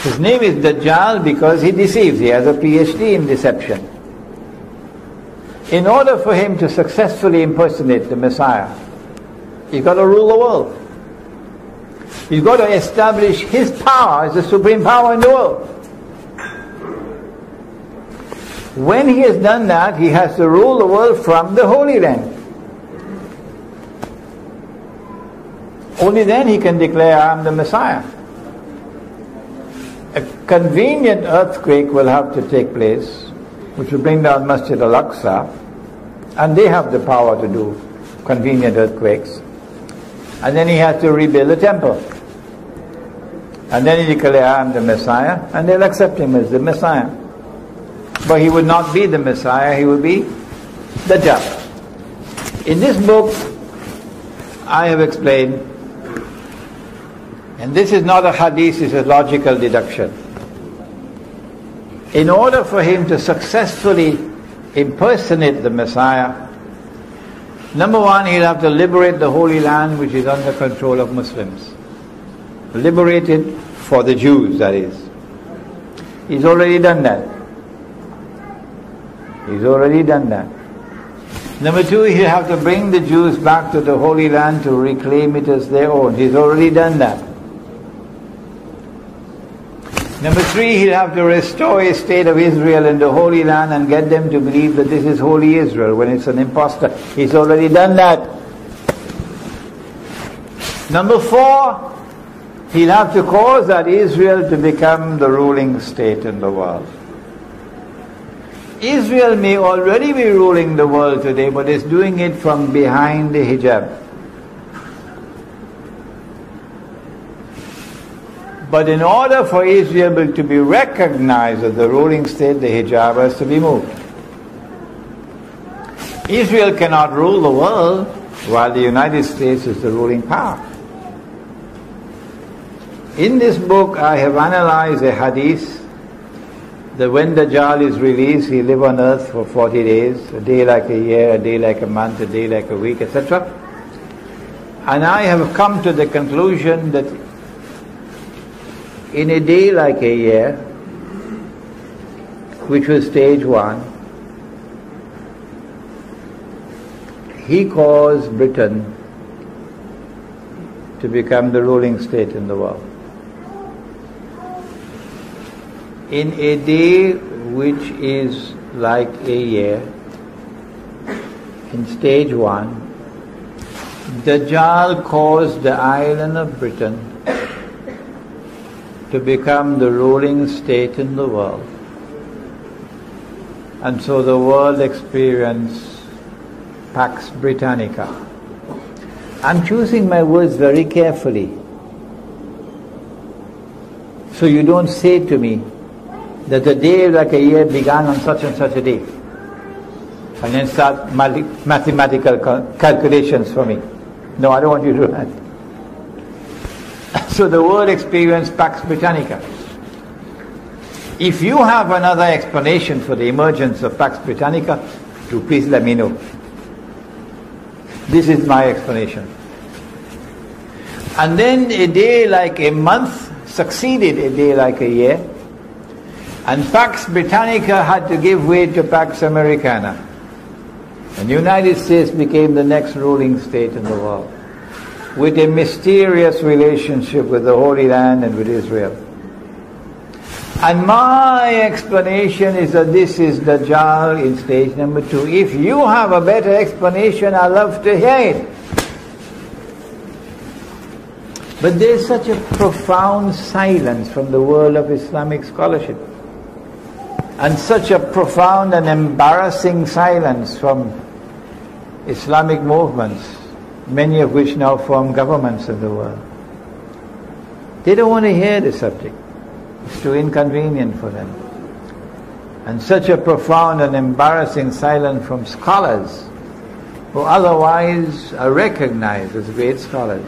His name is Dajjal because he deceives. He has a PhD in deception. In order for him to successfully impersonate the Messiah, he's got to rule the world. He's got to establish his power as the supreme power in the world. When he has done that, he has to rule the world from the Holy Land. Only then he can declare, I am the Messiah. A convenient earthquake will have to take place, which will bring down Masjid al-Aqsa, and they have the power to do convenient earthquakes. And then he has to rebuild the temple. And then he declares, I am the Messiah, and they'll accept him as the Messiah. But he would not be the Messiah, he would be Dajjal. In this book, I have explained, and this is not a hadith, it's a logical deduction. In order for him to successfully impersonate the Messiah, number one, he'll have to liberate the Holy Land, which is under control of Muslims. Liberate it for the Jews, that is. He's already done that. He's already done that. Number two, he'll have to bring the Jews back to the Holy Land to reclaim it as their own. He's already done that. Number three, he'll have to restore a state of Israel in the Holy Land and get them to believe that this is Holy Israel when it's an impostor. He's already done that. Number four, he'll have to cause that Israel to become the ruling state in the world. Israel may already be ruling the world today, but it's doing it from behind the hijab. But in order for Israel to be recognized as the ruling state, the hijab has to be moved. Israel cannot rule the world while the United States is the ruling power. In this book, I have analyzed a hadith that when Dajjal is released, he live on earth for 40 days, a day like a year, a day like a month, a day like a week, etc. And I have come to the conclusion that in a day like a year, which was stage one, he caused Britain to become the ruling state in the world. In a day which is like a year, in stage one, Dajjal caused the island of Britain to become the ruling state in the world. And so the world experienced Pax Britannica. I'm choosing my words very carefully, so you don't say to me that a day like a year began on such and such a day, and then start mathematical calculations for me. No, I don't want you to do that. So the world experienced Pax Britannica. If you have another explanation for the emergence of Pax Britannica, do please let me know. This is my explanation. And then a day like a month succeeded a day like a year, and Pax Britannica had to give way to Pax Americana. And the United States became the next ruling state in the world, with a mysterious relationship with the Holy Land and with Israel. And my explanation is that this is Dajjal in stage number 2. If you have a better explanation, I'd love to hear it. But there's such a profound silence from the world of Islamic scholarship, and such a profound and embarrassing silence from Islamic movements, many of which now form governments in the world. They don't want to hear the subject. It's too inconvenient for them. And such a profound and embarrassing silence from scholars who otherwise are recognized as great scholars.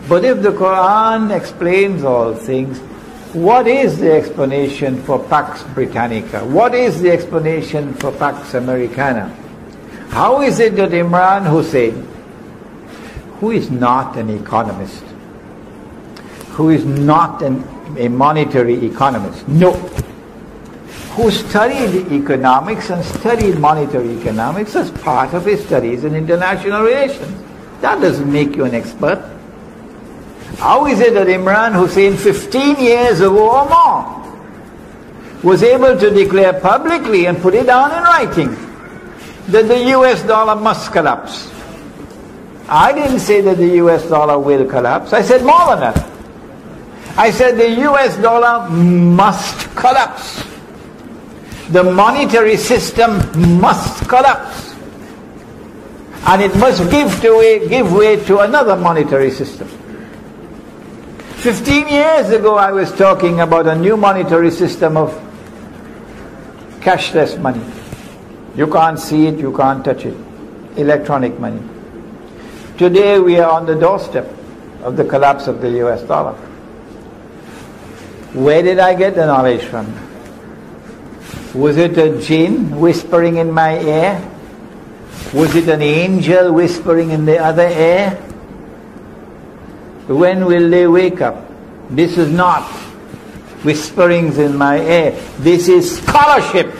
But if the Quran explains all things, what is the explanation for Pax Britannica? What is the explanation for Pax Americana? How is it that Imran Hussein, who is not an economist, who is not a monetary economist, no, who studied economics and studied monetary economics as part of his studies in international relations, that doesn't make you an expert. How is it that Imran Hussein 15 years ago or more was able to declare publicly and put it down in writing that the US dollar must collapse? I didn't say that the US dollar will collapse. I said more than that. I said the US dollar must collapse. The monetary system must collapse. And it must give way to another monetary system. 15 years ago I was talking about a new monetary system of cashless money. You can't see it, you can't touch it. Electronic money. Today we are on the doorstep of the collapse of the US dollar. Where did I get the knowledge from? Was it a jinn whispering in my ear? Was it an angel whispering in the other ear? When will they wake up? This is not whisperings in my ear. This is scholarship.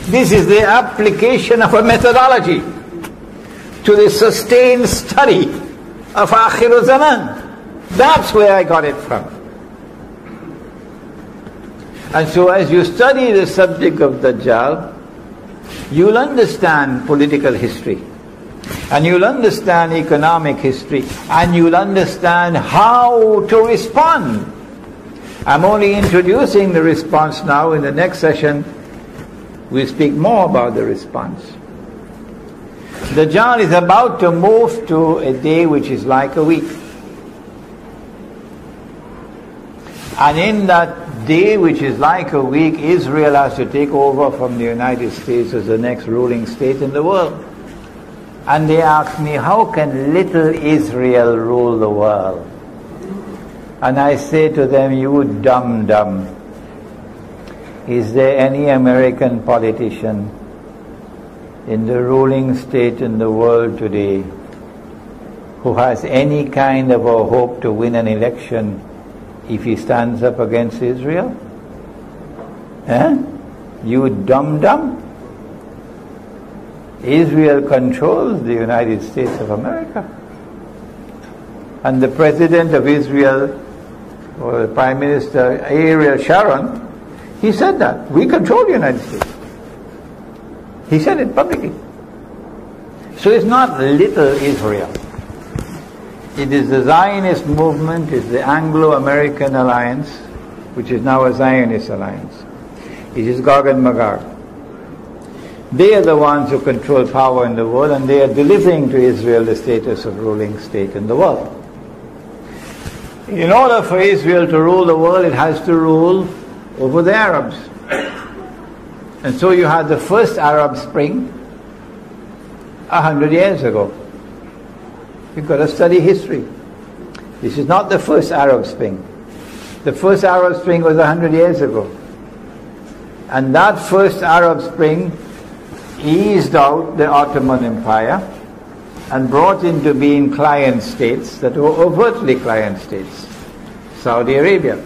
This is the application of a methodology to the sustained study of Akhir Zaman. That's where I got it from. And so as you study the subject of Dajjal, you'll understand political history, and you'll understand economic history, and you'll understand how to respond. I'm only introducing the response now. In the next session, we'll speak more about the response. Dajjal is about to move to a day which is like a week. And in that day which is like a week, Israel has to take over from the United States as the next ruling state in the world. And they ask me, how can little Israel rule the world? And I say to them, you dumb. Is there any American politician in the ruling state in the world today who has any kind of a hope to win an election if he stands up against Israel? You dumb. Israel controls the United States of America. And the President of Israel, or the Prime Minister Ariel Sharon, he said that. We control the United States. He said it publicly. So it's not little Israel. It is the Zionist movement, it's the Anglo-American alliance, which is now a Zionist alliance. It is Gog and Magog. They are the ones who control power in the world, and they are delivering to Israel the status of ruling state in the world. In order for Israel to rule the world, it has to rule over the Arabs. And so you had the first Arab Spring 100 years ago. You've got to study history. This is not the first Arab Spring. The first Arab Spring was 100 years ago. And that first Arab Spring eased out the Ottoman Empire and brought into being client states that were overtly client states. Saudi Arabia,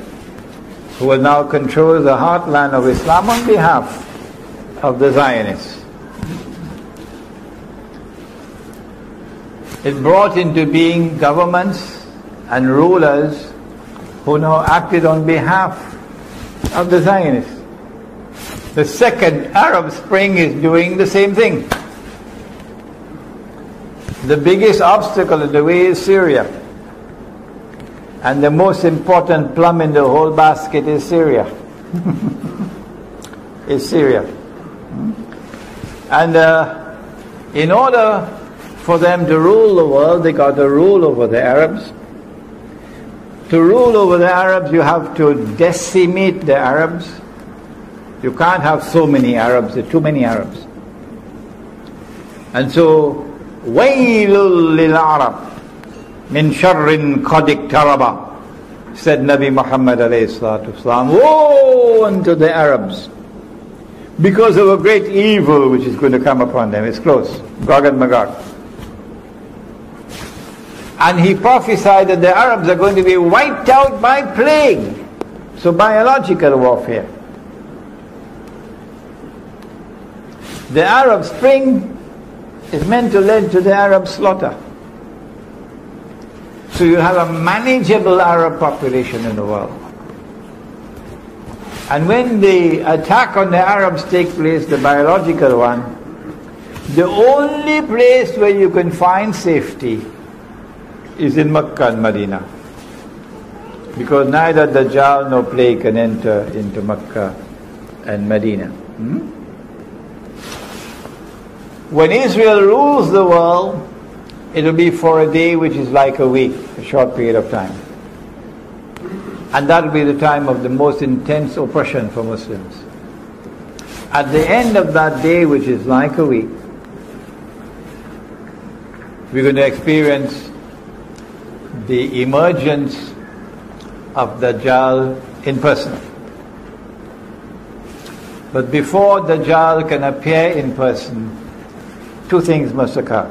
who will now control the heartland of Islam on behalf of the Zionists. It brought into being governments and rulers who now acted on behalf of the Zionists. The second Arab Spring is doing the same thing. The biggest obstacle in the way is Syria. And the most important plum in the whole basket is Syria. Is Syria. And in order for them to rule the world, they got to rule over the Arabs. To rule over the Arabs, you have to decimate the Arabs. You can't have so many Arabs, there are too many Arabs. And so, وَيْلٌ لِلْعَرَبِ مِنْ شَرٍ قَدْ اقْتَرَبَ, said Nabi Muhammad alayhi salatu wasalam. Woe unto the Arabs, because of a great evil which is going to come upon them. It's close. Gog and Magog. And he prophesied that the Arabs are going to be wiped out by plague. So biological warfare. The Arab Spring is meant to lead to the Arab slaughter. So you have a manageable Arab population in the world. And when the attack on the Arabs takes place, the biological one, the only place where you can find safety is in Mecca and Medina. Because neither Dajjal nor plague can enter into Mecca and Medina. When Israel rules the world, it will be for a day which is like a week, a short period of time. And that will be the time of the most intense oppression for Muslims. At the end of that day, which is like a week, we're going to experience the emergence of Dajjal in person. But before Dajjal can appear in person, two things must occur.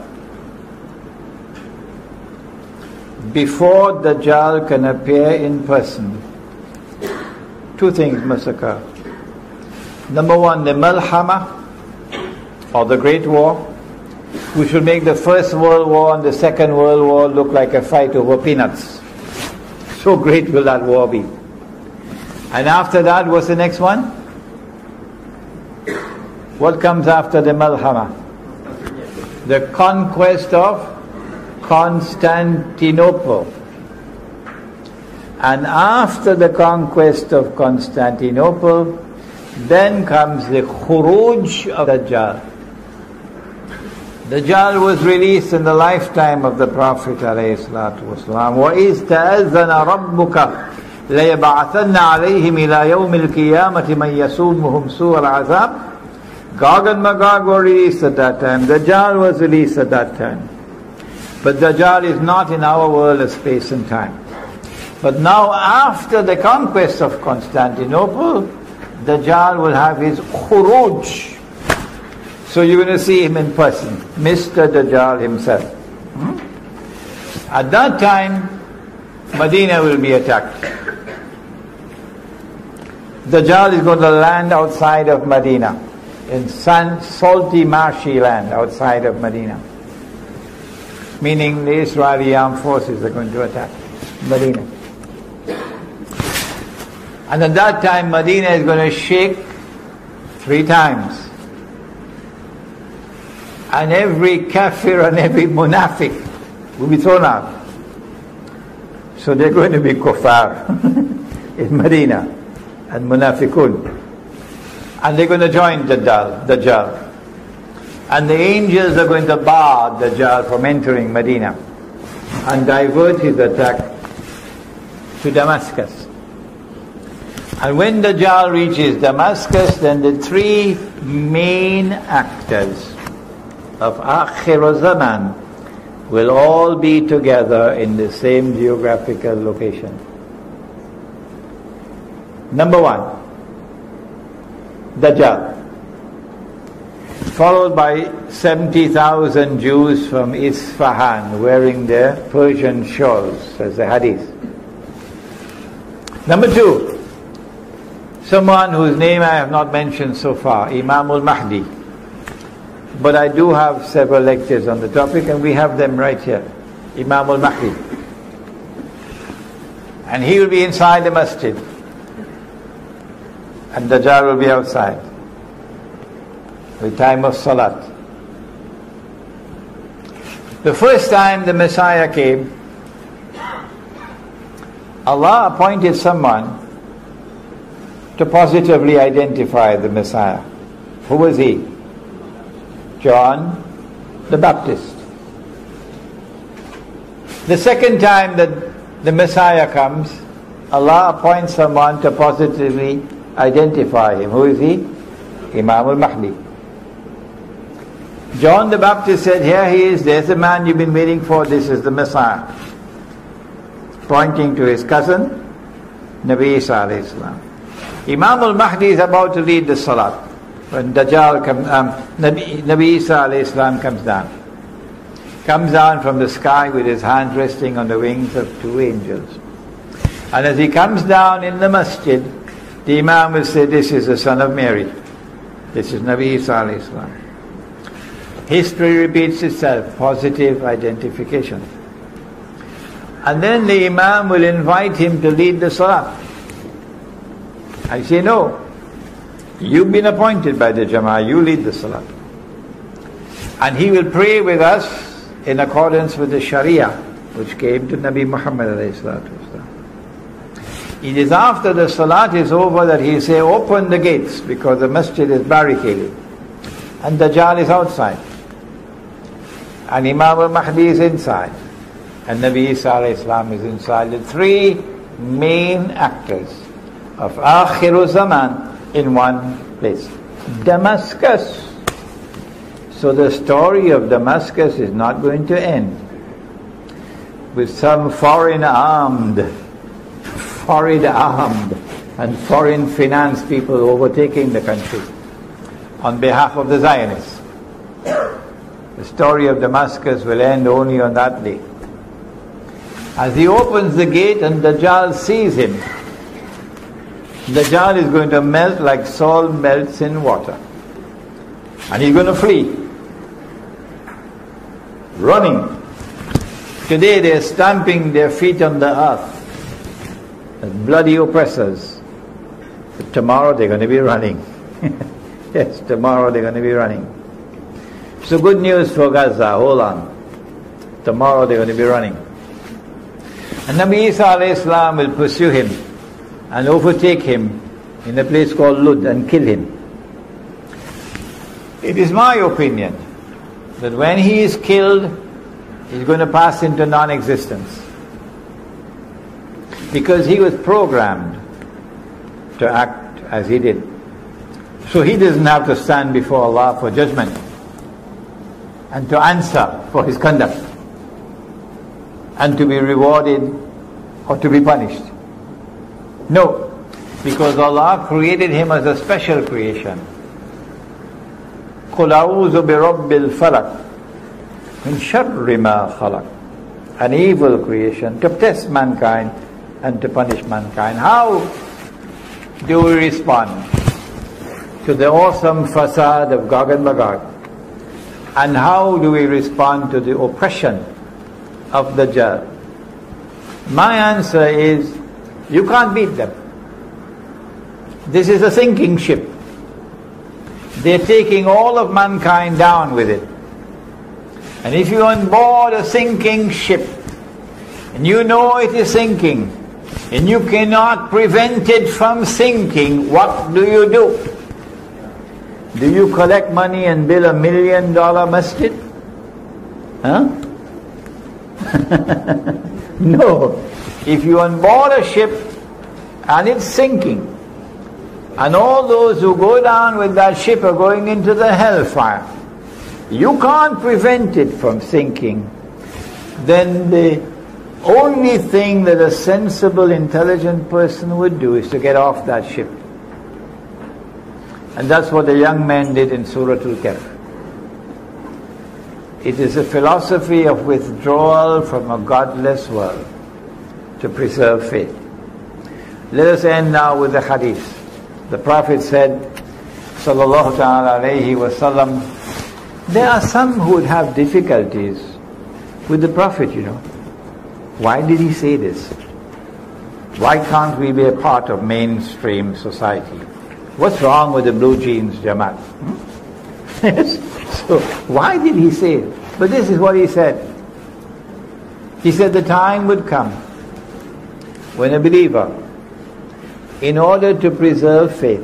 Before Dajjal can appear in person, two things must occur. Number one, the Malhama, or the Great War, which will make the First World War and the Second World War look like a fight over peanuts. So great will that war be. And after that, what's the next one? What comes after the Malhama? The conquest of Constantinople. And after the conquest of Constantinople, then comes the Khuruj of Dajjal. Dajjal was released in the lifetime of the Prophet ﷺ. وَإِذْ تَأَذَّنَ رَبُّكَ لَيَبْعَثَنَّ عَلَيْهِمْ إِلَى يَوْمِ الْقِيَامَةِ مَنْ يَسُومُهُمْ سُوءَ الْعَذَابِ. Gog and Magog were released at that time. Dajjal was released at that time. But Dajjal is not in our world of space and time. But now after the conquest of Constantinople, Dajjal will have his Khuruj. So you're going to see him in person, Mr. Dajjal himself. At that time, Medina will be attacked. Dajjal is going to land outside of Medina, in salty, marshy land outside of Medina. Meaning the Israeli armed forces are going to attack Medina. And at that time, Medina is going to shake 3 times. And every kafir and every munafiq will be thrown out. So they're going to be kuffar in Medina and munafiqun. And they're going to join Dajjal. And the angels are going to bar Dajjal from entering Medina and divert his attack to Damascus. And when Dajjal reaches Damascus, then the three main actors of Akhir Zaman will all be together in the same geographical location. Number one, Dajjal, followed by 70,000 Jews from Isfahan wearing their Persian shawls, as the hadith. Number two, someone whose name I have not mentioned so far, Imam al-Mahdi. But I do have several lectures on the topic, and we have them right here. Imam al-Mahdi. And he will be inside the masjid, and Dajjal will be outside. The time of Salat. The first time the Messiah came, Allah appointed someone to positively identify the Messiah. Who was he? John the Baptist. The second time that the Messiah comes, Allah appoints someone to positively identify him. Who is he? Imam al-Mahdi. John the Baptist said, here he is, there's the man you've been waiting for, this is the Messiah. Pointing to his cousin, Nabi Isa alayhi salam. Imam al-Mahdi is about to lead the Salat when Dajjal comes, Nabi Isa alayhi salam comes down from the sky with his hands resting on the wings of two angels. And as he comes down in the masjid, the Imam will say, this is the son of Mary. This is Nabi Isa alayhi salam. History repeats itself, positive identification. And then the Imam will invite him to lead the Salah. I say, no, you've been appointed by the Jama'ah, you lead the Salah. And he will pray with us in accordance with the Sharia, which came to Nabi Muhammad alayhi salatu wasalam. It is after the Salat is over that he say, open the gates, because the masjid is barricaded. And Dajjal is outside. And Imam al-Mahdi is inside. And Nabi Isa alayhi salam is inside. The three main actors of Akhir Zaman in one place. Damascus. So the story of Damascus is not going to end with some foreign armed and foreign finance people overtaking the country on behalf of the Zionists. The story of Damascus will end only on that day. As he opens the gate and Dajjal sees him, Dajjal is going to melt like salt melts in water. And he's going to flee. Running. Today they're stamping their feet on the earth as bloody oppressors. But tomorrow they're going to be running. Yes, tomorrow they're going to be running. So good news for Gaza, hold on. Tomorrow they're going to be running. And Nabi Isa alayhi salam will pursue him and overtake him in a place called Lud and kill him. It is my opinion that when he is killed, he's going to pass into non-existence. Because he was programmed to act as he did. So he doesn't have to stand before Allah for judgment and to answer for his conduct and to be rewarded or to be punished. No, because Allah created him as a special creation. قُلْ أَعُوذُ بِرَبِّ الْفَلَقِ مِنْ شَرِّ مَا خَلَقَ. An evil creation to test mankind and to punish mankind. How do we respond to the awesome facade of Gog and Magog? And how do we respond to the oppression of the Dajjal? My answer is, you can't beat them. This is a sinking ship. They're taking all of mankind down with it. And if you're on board a sinking ship, and you know it is sinking, and you cannot prevent it from sinking, what do? Do you collect money and build $1 million masjid? Huh? No. If you on board a ship and it's sinking, and all those who go down with that ship are going into the hellfire, you can't prevent it from sinking, then the only thing that a sensible, intelligent person would do is to get off that ship. And that's what the young man did in Surah Al-Kahf. It is a philosophy of withdrawal from a godless world to preserve faith. Let us end now with the hadith. The Prophet said, sallallahu ta'ala alayhi wa sallam, there are some who would have difficulties with the Prophet, you know. Why did he say this? Why can't we be a part of mainstream society? What's wrong with the blue jeans Jamaat? So why did he say it? But this is what he said. He said the time would come when a believer, in order to preserve faith,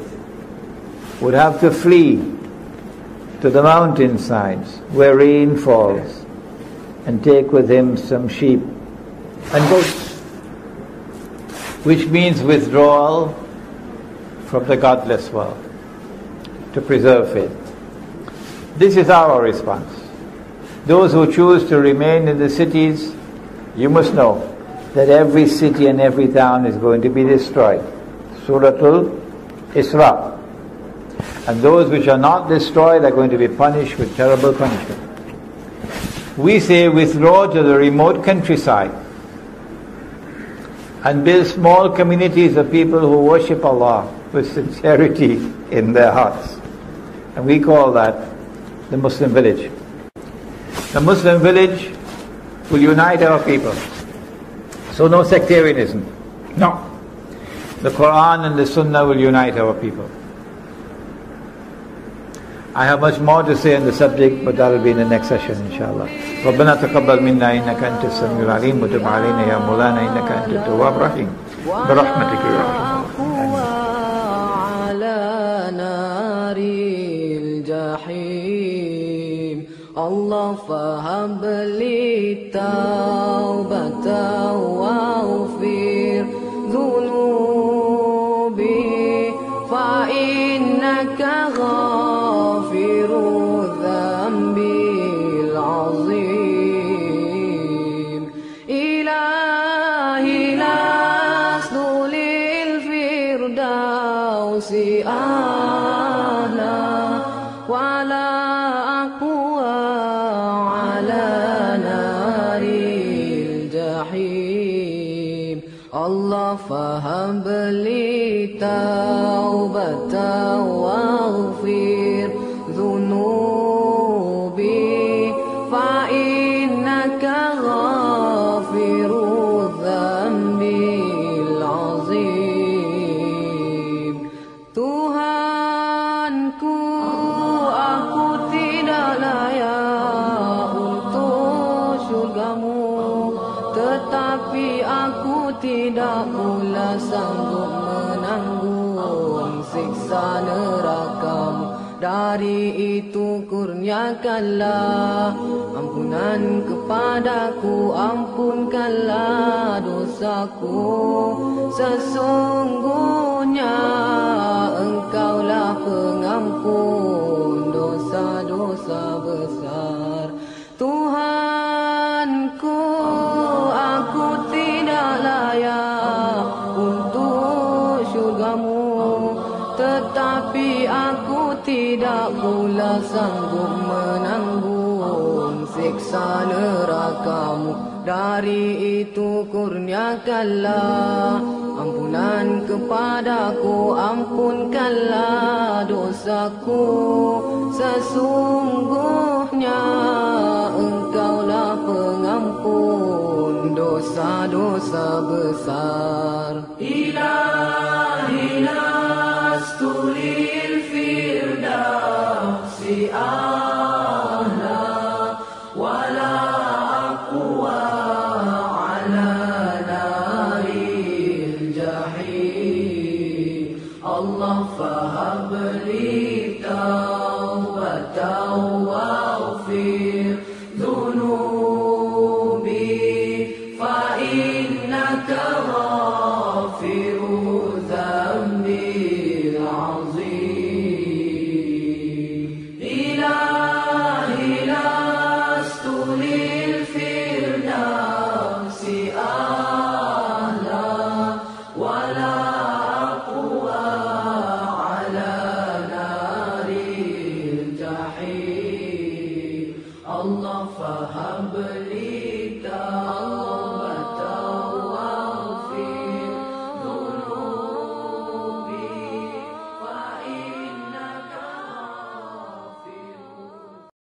would have to flee to the mountainsides where rain falls and take with him some sheep and goats, which means withdrawal from the godless world to preserve faith. This is our response. Those who choose to remain in the cities, you must know that every city and every town is going to be destroyed. Surah Al-Isra. And those which are not destroyed are going to be punished with terrible punishment. We say withdraw to the remote countryside and build small communities of people who worship Allah with sincerity in their hearts. And we call that the Muslim village. The Muslim village will unite our people. So no sectarianism. No. The Quran and the Sunnah will unite our people. I have much more to say on the subject, but that will be in the next session, inshallah. ربنا تقبل منا إنك أنت السميع العليم وتب علينا يا مولانا إنك أنت التواب الرحيم برحمتك يا أرحم على نار الجحيم الله فهب لي توبة واغفر ذنوبي فإنك غافر الذنب العظيم إلهي لست للفردوس أهلا ولا أقوى على نار الجحيم الله فهب لي توبة واغفر ذنوبي فإنك غافر الذنب العظيم Tuhanku aku tidak layak untuk syurgamu tetapi aku tidak pula sanggup menanggung siksa nerakamu. Dari itu kurniakanlah ampunan kepadaku, ampunkanlah dosaku. Sesungguhnya Engkaulah pengampun dosa-dosa besar. Tuhanku, aku tidak layak untuk syurgamu, tetapi aku tidak pula sanggup menanggung siksa nerakamu. Dari itu kurniakanlah ampunan kepadaku, ampunkanlah dosaku. Sesungguhnya Engkaulah pengampun dosa-dosa besar. Ilahi lastu lil firdausi ahla wala aqwa ala naril jahim. الله فهب لي توبة واغفر ذنوبي فإنك غافر ذنبي العظيم إلهي لست للفردوس أهلا ولا أقوى على نار الجحيم الله فهب لي